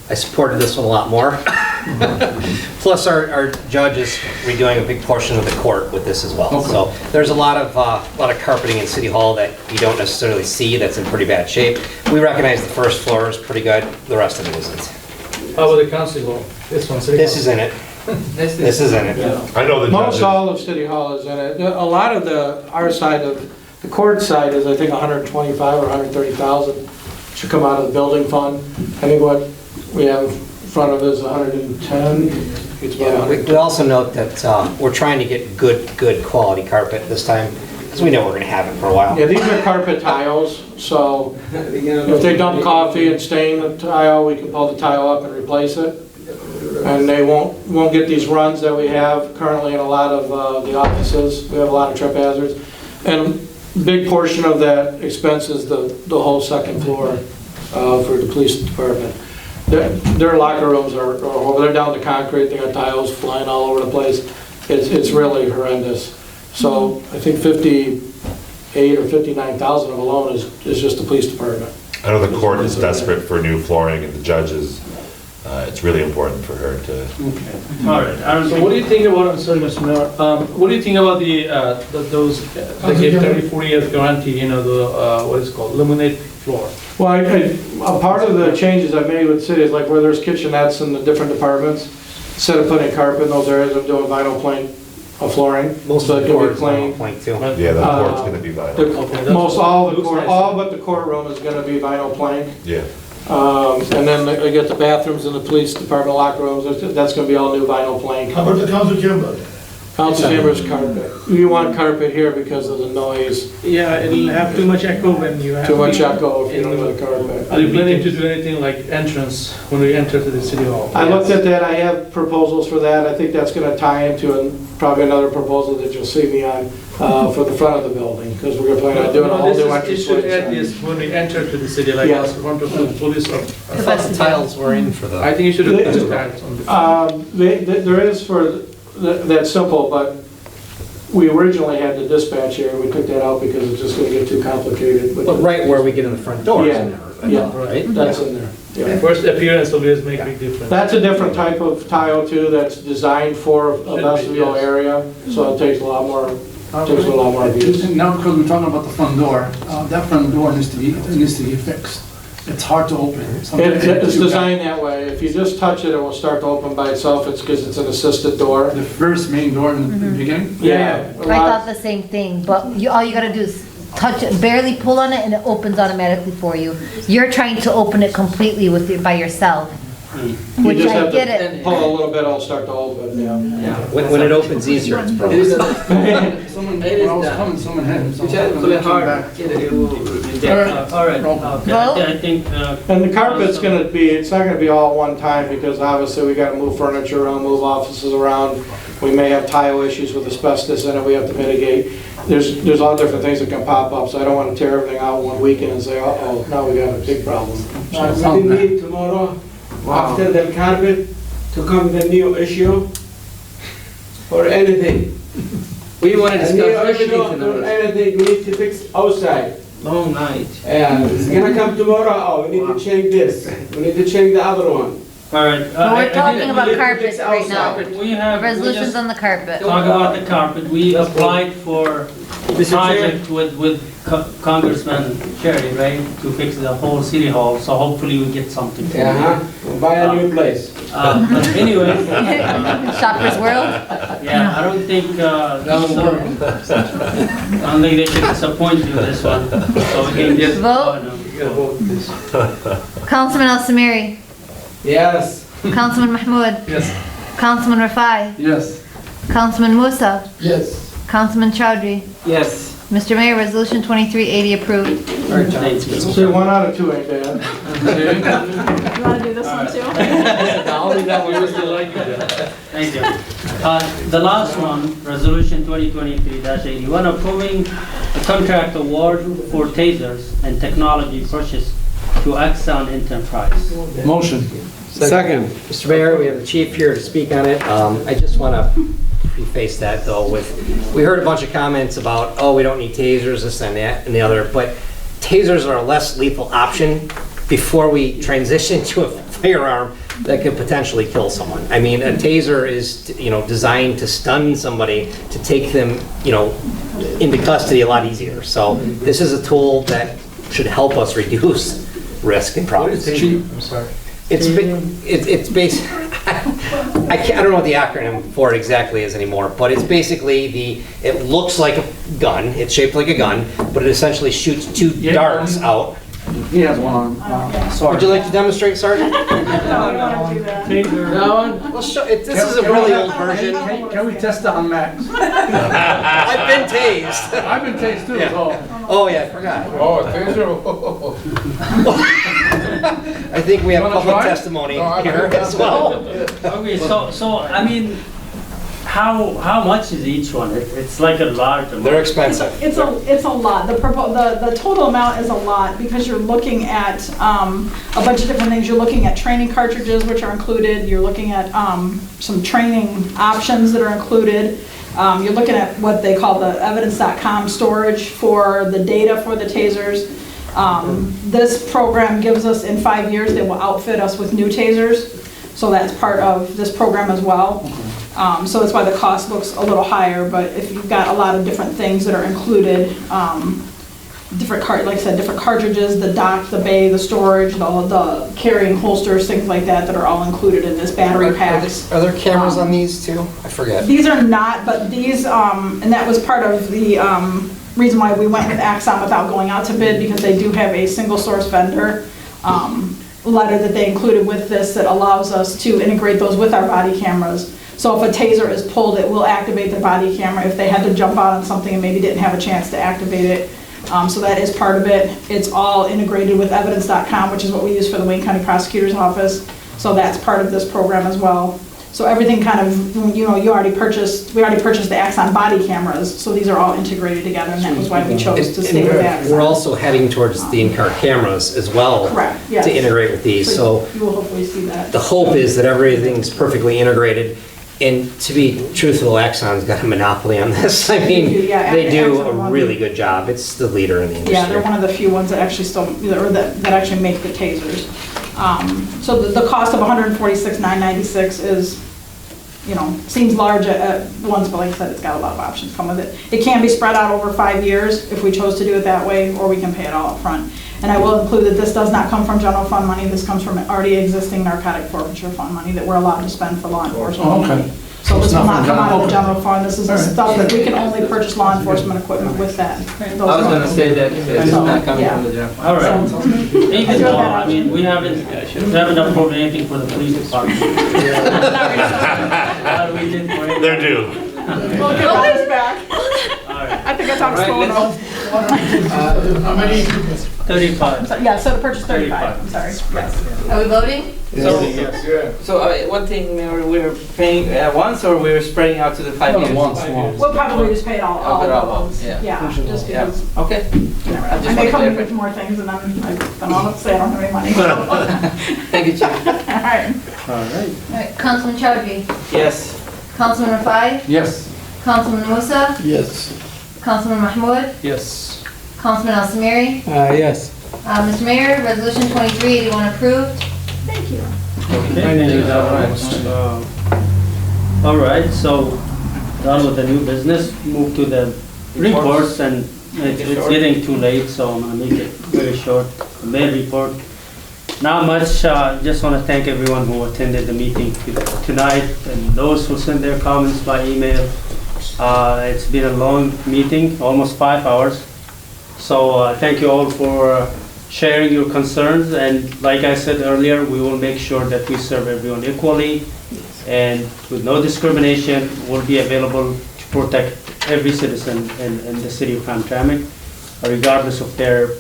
Speaker 4: I supported this one a lot more. Plus, our judge is redoing a big portion of the court with this as well. So there's a lot of carpeting in City Hall that you don't necessarily see that's in pretty bad shape. We recognize the first floor is pretty good, the rest of it isn't.
Speaker 12: How about the council hall? This one, City Hall?
Speaker 4: This is in it. This is in it.
Speaker 9: I know the
Speaker 12: Most
Speaker 9: judges,
Speaker 12: all of City Hall is in it. A lot of our side of, the court side is, I think, 125 or 130,000 should come out of the building fund. I think what we have in front of us is 110. It's about
Speaker 4: Yeah,
Speaker 12: 100.
Speaker 4: we also note that we're trying to get good quality carpet this time, because we know we're gonna have it for a while.
Speaker 12: Yeah, these are carpet tiles, so if they dump coffee and stain the tile, we can pull the tile up and replace it. And they won't get these runs that we have currently in a lot of the offices. We have a lot of trip hazards. And a big portion of that expense is the whole second floor for the police department. Their locker rooms are horrible. They're down to concrete, they got tiles flying all over the place. It's really horrendous. So I think 58 or 59,000 of alone is just the police department.
Speaker 9: I know the court is desperate for new flooring, and the judges, it's really important for her to.
Speaker 1: All right, I don't
Speaker 12: So what do
Speaker 1: think,
Speaker 12: you think about, I'm sorry, Mr. Mayor, what do you think about those, they give 40 years guarantee, what is it called, laminate floor? Well, a part of the changes I made with city is like where there's kitchenettes in the different departments, instead of putting carpet in those areas, I'm doing vinyl plank flooring.
Speaker 4: Most
Speaker 12: so
Speaker 4: of
Speaker 12: it
Speaker 4: the
Speaker 12: can be
Speaker 4: court is
Speaker 12: plain.
Speaker 4: point too.
Speaker 9: Yeah, the court's gonna be vinyl.
Speaker 12: Most all the court, all but the courtroom is gonna be vinyl plank.
Speaker 9: Yeah.
Speaker 12: And then I get the bathrooms in the police department locker rooms, that's gonna be all new vinyl plank.
Speaker 13: How about the council chamber?
Speaker 12: Council chambers carpet. You want carpet here because of the noise,
Speaker 10: Yeah, it'll have too much echo when you have.
Speaker 12: too much echo if you don't have carpet.
Speaker 7: Are you planning to do anything like entrance when we enter to the city hall?
Speaker 12: I looked at that, I have proposals for that, I think that's gonna tie into probably another proposal that you'll see me on, for the front of the building, because we're gonna plan on doing a whole new entrance.
Speaker 7: It should add this when we enter to the city, like
Speaker 12: Yeah.
Speaker 7: as front of the police.
Speaker 4: I thought the tiles were in for the.
Speaker 7: I think you should have the tiles on the.
Speaker 12: There is for, that's simple, but we originally had the dispatch area, we took that out because it's just gonna get too complicated. with
Speaker 4: But
Speaker 12: the-
Speaker 4: right where we get in the front doors.
Speaker 12: Yeah, yeah,
Speaker 4: Right?
Speaker 12: that's in there. Yeah.
Speaker 7: First appearance always make a big difference.
Speaker 12: That's a different type of tile too, that's designed for a vestibule
Speaker 7: yes.
Speaker 12: area, so it takes a lot more abuse.
Speaker 8: And now, because we're talking about the front door, that front door needs to be fixed. It's hard to open.
Speaker 12: It's designed that way, if you just touch it, it will start to open by itself, it's because it's an assisted door.
Speaker 8: The first main door in the beginning?
Speaker 12: Yeah.
Speaker 2: I thought the same thing, but all you gotta do is touch it, barely pull on it, and it opens automatically for you. You're trying to open it completely by yourself, which I get it.
Speaker 12: Pull a little bit, it'll start to open, yeah.
Speaker 4: When it opens easier, it's broken.
Speaker 8: Someone, when I was coming, someone hit him. Someone
Speaker 1: All right, okay, I think.
Speaker 12: And the carpet's gonna be, it's not gonna be all at one time, because obviously we gotta move furniture around, move offices around. We may have tile issues with asbestos in it, we have to mitigate. There's all different things that can pop up, so I don't wanna tear everything out one weekend and say, uh-oh, now we got a big problem.
Speaker 10: We need tomorrow, after the carpet, to come the new issue or anything.
Speaker 3: We want to
Speaker 10: A new
Speaker 3: discuss
Speaker 10: issue or anything we need to fix outside.
Speaker 3: long night.
Speaker 10: Yeah, it's gonna come tomorrow, oh, we need to change this, we need to change the other one.
Speaker 1: All right.
Speaker 2: But we're talking about carpet right now.
Speaker 1: We have.
Speaker 2: Resolutions on the carpet.
Speaker 1: Talk about the carpet. We applied for a project with Congressman Sherry, right, to fix the whole city hall, so hopefully we get something.
Speaker 10: We'll buy a new place.
Speaker 1: But anyway.
Speaker 2: Shoppers World?
Speaker 1: Yeah, I don't think, I don't think they should disappoint you this one, so we can just.
Speaker 2: Vote? Councilman Al Samiri.
Speaker 10: Yes.
Speaker 2: Councilman Mahmoud.
Speaker 8: Yes.
Speaker 2: Councilman Rafai.
Speaker 8: Yes.
Speaker 2: Councilman Musa.
Speaker 13: Yes.
Speaker 2: Councilman Chowdhury.
Speaker 3: Yes.
Speaker 2: Mr. Mayor, Resolution 2380 approved.
Speaker 12: So 1 out of 2 ain't bad.
Speaker 15: You want to do this one too?
Speaker 1: Thank you. The last one, Resolution 2023-81, approving a contract award for tasers and technology purchase to Axon Enterprise.
Speaker 8: Motion.
Speaker 4: Second. Mr. Mayor, we have the chief here to speak on it. I just want to preface that though with, we heard a bunch of comments about, oh, we don't need tasers, this and that and the other, but tasers are a less lethal option before we transition to a firearm that could potentially kill someone. I mean, a taser is, designed to stun somebody, to take them, into custody a lot easier. So this is a tool that should help us reduce risk and problems.
Speaker 8: I'm sorry.
Speaker 4: It's based. I don't know what the acronym for it exactly is anymore, but it's basically it looks like a gun. It's shaped like a gun, but it essentially shoots 2 darts out.
Speaker 8: He has one arm.
Speaker 4: Would you like to demonstrate, Sergeant?
Speaker 15: No, we want to do that.
Speaker 4: That one? Well, this is a really old version.
Speaker 8: Can we test it on Max?
Speaker 4: I've been tased.
Speaker 8: I've been tased too, so.
Speaker 4: Oh yeah, I forgot.
Speaker 5: Oh, taser.
Speaker 4: I think we have
Speaker 8: You wanna
Speaker 4: public
Speaker 8: try?
Speaker 4: testimony here as well.
Speaker 1: Okay, so I mean, how much is each one? It's like a large amount.
Speaker 4: They're expensive.
Speaker 15: It's a lot. The total amount is a lot because you're looking at a bunch of different things. You're looking at training cartridges, which are included. You're looking at some training options that are included. You're looking at what they call the evidence.com storage for the data for the tasers. This program gives us, in 5 years, they will outfit us with new tasers. So that's part of this program as well. So that's why the cost looks a little higher, but if you've got a lot of different things that are included, different cartridges, the dock, the bay, the storage, the carrying holsters, things like that are all included in this battery packs.
Speaker 4: Are there cameras on these too? I forget.
Speaker 15: These are not, but these, and that was part of the reason why we went with Axon without going out to bid, because they do have a single source vendor letter that they included with this that allows us to integrate those with our body cameras. So if a taser is pulled, it will activate the body camera if they had to jump out on something and maybe didn't have a chance to activate it. So that is part of it. It's all integrated with evidence.com, which is what we use for the Wayne County Prosecutor's Office. So that's part of this program as well. So everything kind of, we already purchased the Axon body cameras, so these are all integrated together, and that was why we chose to stay with Axon.
Speaker 4: We're also heading towards the in-car cameras as well.
Speaker 15: Correct, yes.
Speaker 4: To integrate with these, so
Speaker 15: You will hopefully see that.
Speaker 4: the hope is that everything's perfectly integrated. And to be truthful, Axon's got a monopoly on this. I mean, they do a really good job. It's the leader in the industry.
Speaker 15: Yeah, they're one of the few ones that actually that actually make the tasers. So the cost of $146,996 is, seems large at once, but like I said, it's got a lot of options come with it. It can be spread out over 5 years if we chose to do it that way, or we can pay it all up front. And I will include that this does not come from general fund money. This comes from already existing narcotic forfeiture fund money that we're allowed to spend for law enforcement.
Speaker 8: Oh, okay.
Speaker 15: So this
Speaker 8: It's
Speaker 15: will
Speaker 8: not
Speaker 15: not
Speaker 8: from
Speaker 15: come out of the
Speaker 8: general-
Speaker 15: general fund, this is the stuff that we can only purchase law enforcement equipment with that.
Speaker 3: I was gonna say that it's not coming from the general fund.
Speaker 1: All right.
Speaker 15: So-
Speaker 1: Even though, I mean, we haven't approved anything for the police department. But we did for it.
Speaker 9: They're due.
Speaker 15: We'll get those back. I think I talked slow enough.
Speaker 8: How many?
Speaker 1: 35.
Speaker 15: Yeah, so to purchase 35, I'm sorry. Yes.
Speaker 2: Are we voting?
Speaker 3: So one thing, we're paying at once or we're spreading out to the 5 years?
Speaker 8: Once.
Speaker 15: We'll probably just pay it all
Speaker 3: I'll put it all
Speaker 15: of those.
Speaker 3: on, yeah.
Speaker 15: Just
Speaker 3: Yeah,
Speaker 15: because,
Speaker 3: okay.
Speaker 15: I may come in with more things and then I'll say I don't have any money.
Speaker 3: Thank you, Chief.
Speaker 15: All right.
Speaker 1: All right.
Speaker 2: All right, Councilman Chowdhury.
Speaker 3: Yes.
Speaker 2: Councilman Rafai.
Speaker 8: Yes.
Speaker 2: Councilman Musa.
Speaker 13: Yes.
Speaker 2: Councilman Mahmoud.
Speaker 7: Yes.
Speaker 2: Councilman Al Samiri.
Speaker 10: Yes.
Speaker 2: Mr. Mayor, Resolution 2381 approved.
Speaker 15: Thank you.
Speaker 1: Okay, thank you very much. All right, so done with the new business, move to the reports, and it's getting too late, so I'm gonna make it very short. The main report, not much, just wanna thank everyone who attended the meeting tonight, and those who sent their comments by email. It's been a long meeting, almost 5 hours. So thank you all for sharing your concerns, and like I said earlier, we will make sure that we serve everyone equally and with no discrimination. We'll be available to protect every citizen in the city of Hamtramck, regardless of their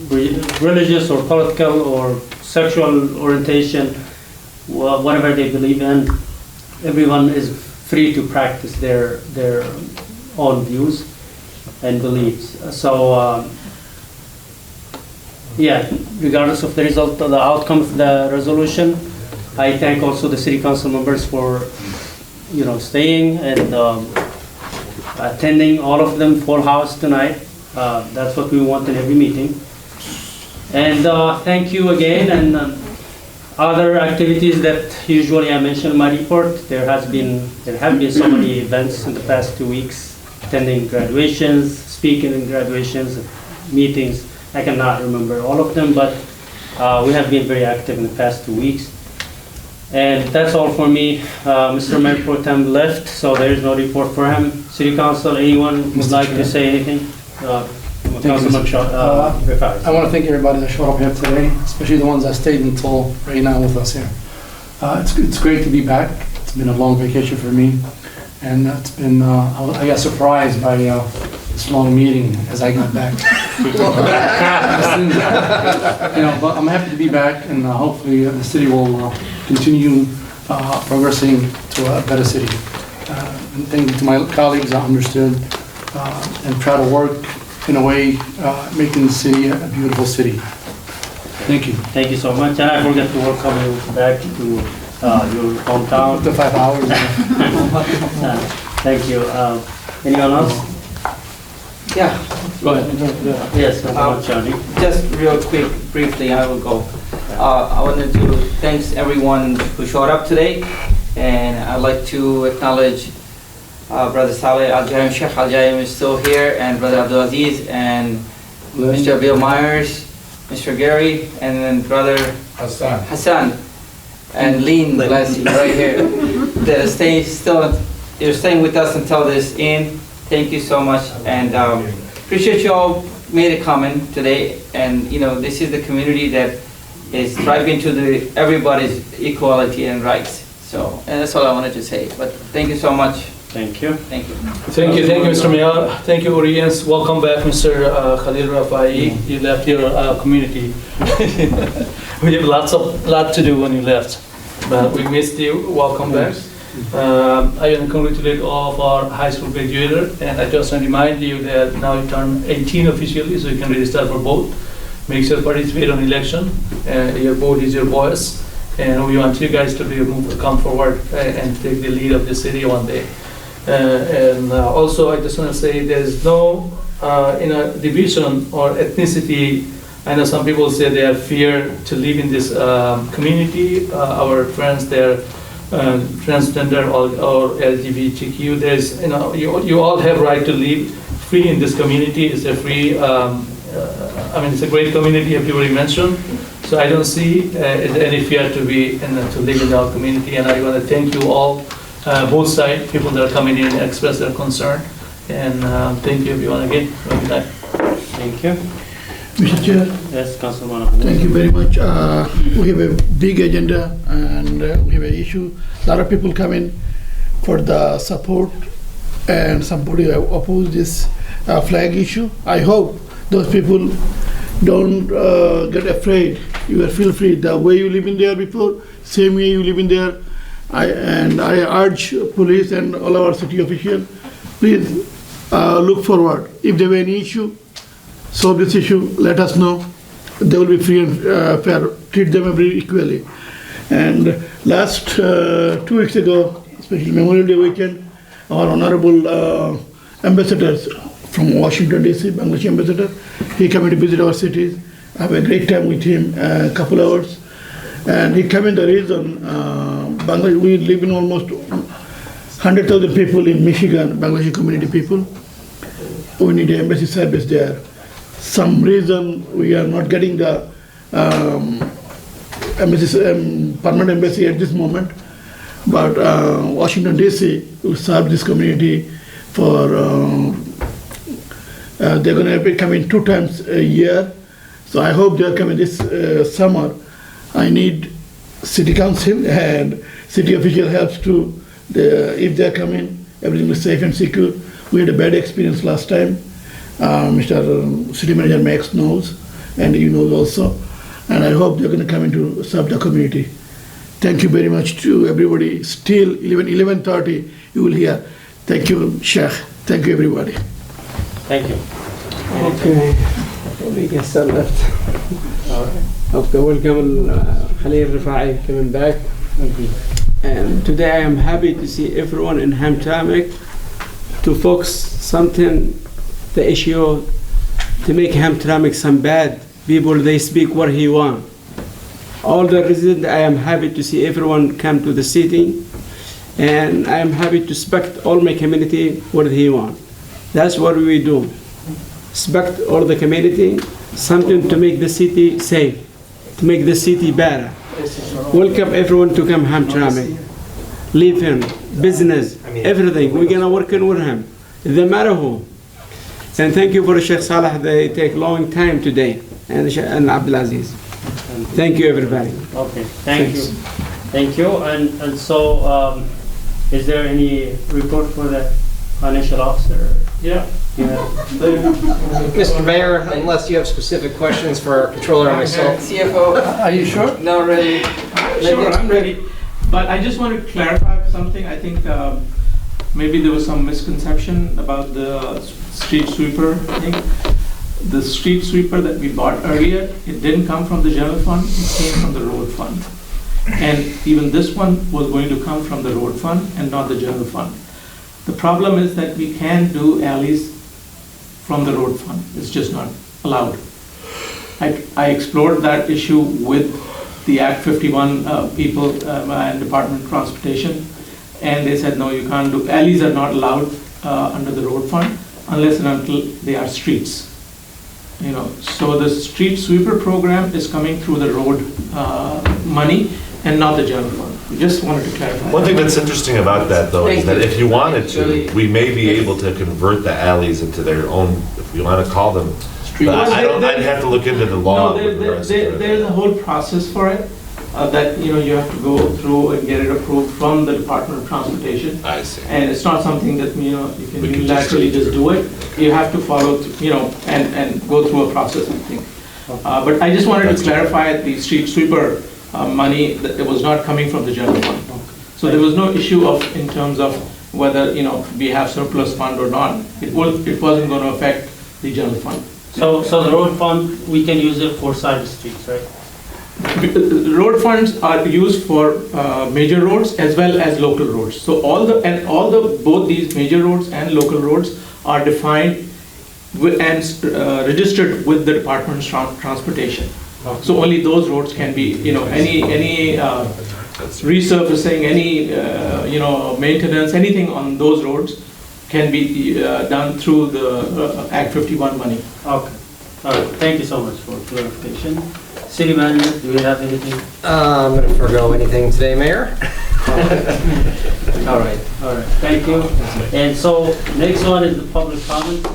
Speaker 1: religious or political or sexual orientation, whatever they believe in. Everyone is free to practice their own views and beliefs. So, yeah, regardless of the result, the outcome of the resolution, I thank also the city council members for, staying and attending, all of them, full house tonight. That's what we want in every meeting. And thank you again. And other activities that usually I mention in my report, there have been so many events in the past 2 weeks, attending graduations, speaking in graduations, meetings. I cannot remember all of them, but we have been very active in the past 2 weeks. And that's all for me. Mr. Mayor Pro Tem left, so there is no report for him. City Council, anyone would like to say anything? Councilman Rafai.
Speaker 8: I want to thank everybody that showed up here today, especially the ones that stayed until right now with us here. It's great to be back. It's been a long vacation for me, and it's been I got surprised by this long meeting as I got back. But I'm happy to be back, and hopefully the city will continue progressing to a better city. And thank you to my colleagues that understood and try to work in a way making the city a beautiful city. Thank you.
Speaker 1: Thank you so much. And I forget to welcome you back to your hometown.
Speaker 8: Up to 5 hours.
Speaker 1: Thank you. Anyone else?
Speaker 3: Yeah.
Speaker 1: Go ahead. Yes, Charlie.
Speaker 3: Just real quick, briefly, I will go. I wanted to thank everyone who showed up today, and I'd like to acknowledge Brother Saleh Al-Jaim, Sheikh Al-Jaim is still here, and Brother Abdulaziz, and Mr. Bill Myers, Mr. Gary, and then Brother Hassan, and Lean, bless you, right here. They're staying with us until this end. Thank you so much, and appreciate you all made a comment today. And this is the community that is striving to everybody's equality and rights. So, and that's all I wanted to say. But thank you so much.
Speaker 1: Thank you.
Speaker 3: Thank you.
Speaker 7: Thank you, Mr. Mayor. Thank you, audience. Welcome back, Mr. Khalil Rafai. You left your community. We have lot to do when you left, but we missed you. Welcome back. I want to congratulate all of our high school graduates, and I just want to remind you that now you turn 18 officially, so you can register for vote. Make sure to participate on election. Your vote is your voice, and we want you guys to come forward and take the lead of the city one day. Also, I just want to say there's no division or ethnicity. I know some people say they have fear to live in this community. Our friends, they're transgender or LGBTQ. There's, you all have right to live free in this community. It's a free, it's a great community, everybody mentioned. So I don't see any fear to live in our community, and I want to thank you all both sides, people that are coming in express their concern. And thank you everyone again for that.
Speaker 1: Thank you.
Speaker 13: Mr. Chair,
Speaker 1: Yes, Councilman.
Speaker 13: thank you very much. We have a big agenda and we have an issue. A lot of people come in for the support and somebody oppose this flag issue. I hope those people don't get afraid. You feel free. The way you live in there before, same way you live in there. I urge police and all our city officials, please look forward. If there were any issue, solve this issue, let us know. They will be free and fair. Treat them equally. And last 2 weeks ago, especially Memorial Day weekend, our honorable ambassadors from Washington DC, Bangladesh ambassador, he came to visit our cities. I have a great time with him, a couple hours. And he came in the region, Bangladesh, we live in almost 100,000 people in Michigan, Bangladeshi community people. We need an embassy service there. Some reason we are not getting the permanent embassy at this moment, but Washington DC will serve this community for, they're going to be coming 2 times a year. So I hope they're coming this summer. I need city council and city official helps to, if they're coming, everything is safe and secure. We had a bad experience last time. Mr. City Manager Max knows, and you know also. And I hope they're going to come in to serve the community. Thank you very much to everybody. Still 11:30, you will hear. Thank you, Sheikh. Thank you, everybody.
Speaker 1: Thank you.
Speaker 10: Okay. We can start left. Okay, welcome Khalil Rifai coming back. And today I am happy to see everyone in Hamtramck to focus something, the issue to make Hamtramck some bad people, they speak what he want. All the residents, I am happy to see everyone come to the city, and I am happy to respect all my community what he want. That's what we do. Respect all the community, something to make the city safe, to make the city better. Welcome everyone to come Hamtramck. Live him, business, everything. We're gonna work in with him. It doesn't matter who. And thank you for Sheikh Salah. They take long time today, and Abdulaziz. Thank you, everybody.
Speaker 1: Okay, thank you. Thank you. And so, is there any report for the financial officer?
Speaker 7: Yeah.
Speaker 4: Mr. Mayor, unless you have specific questions for our controller or myself.
Speaker 14: CFO.
Speaker 12: Are you sure?
Speaker 14: No, ready.
Speaker 7: Sure, I'm ready. But I just want to clarify something. I think maybe there was some misconception about the street sweeper thing. The street sweeper that we bought earlier, it didn't come from the general fund, it came from the road fund. And even this one was going to come from the road fund and not the general fund. The problem is that we can't do alleys from the road fund. It's just not allowed. I explored that issue with the Act 51 people and Department of Transportation, and they said, no, you can't do, alleys are not allowed under the road fund unless and until they are streets. You know, so the street sweeper program is coming through the road money and not the general fund. We just wanted to clarify.
Speaker 9: One thing that's interesting about that, though, is that if you wanted to, we may be able to convert the alleys into their own, if you want to call them. I'd have to look into the law.
Speaker 7: No, there's a whole process for it that you have to go through and get it approved from the Department of Transportation.
Speaker 9: I see.
Speaker 7: And it's not something that you can unilaterally just do it. You have to follow, and go through a process, I think. But I just wanted to clarify the street sweeper money that it was not coming from the general fund. So there was no issue in terms of whether we have surplus fund or not. It wasn't going to affect the general fund.
Speaker 1: So the road fund, we can use it for side streets, right?
Speaker 7: Road funds are used for major roads as well as local roads. So both these major roads and local roads are defined and registered with the Department of Transportation. So only those roads can be, any resurfacing, any maintenance, anything on those roads can be done through the Act 51 money.
Speaker 1: Okay. All right. Thank you so much for clarification. City Manager, do we have anything?
Speaker 4: I'm going to forego anything today, Mayor.
Speaker 1: All right, thank you. And so, next one is the public comment.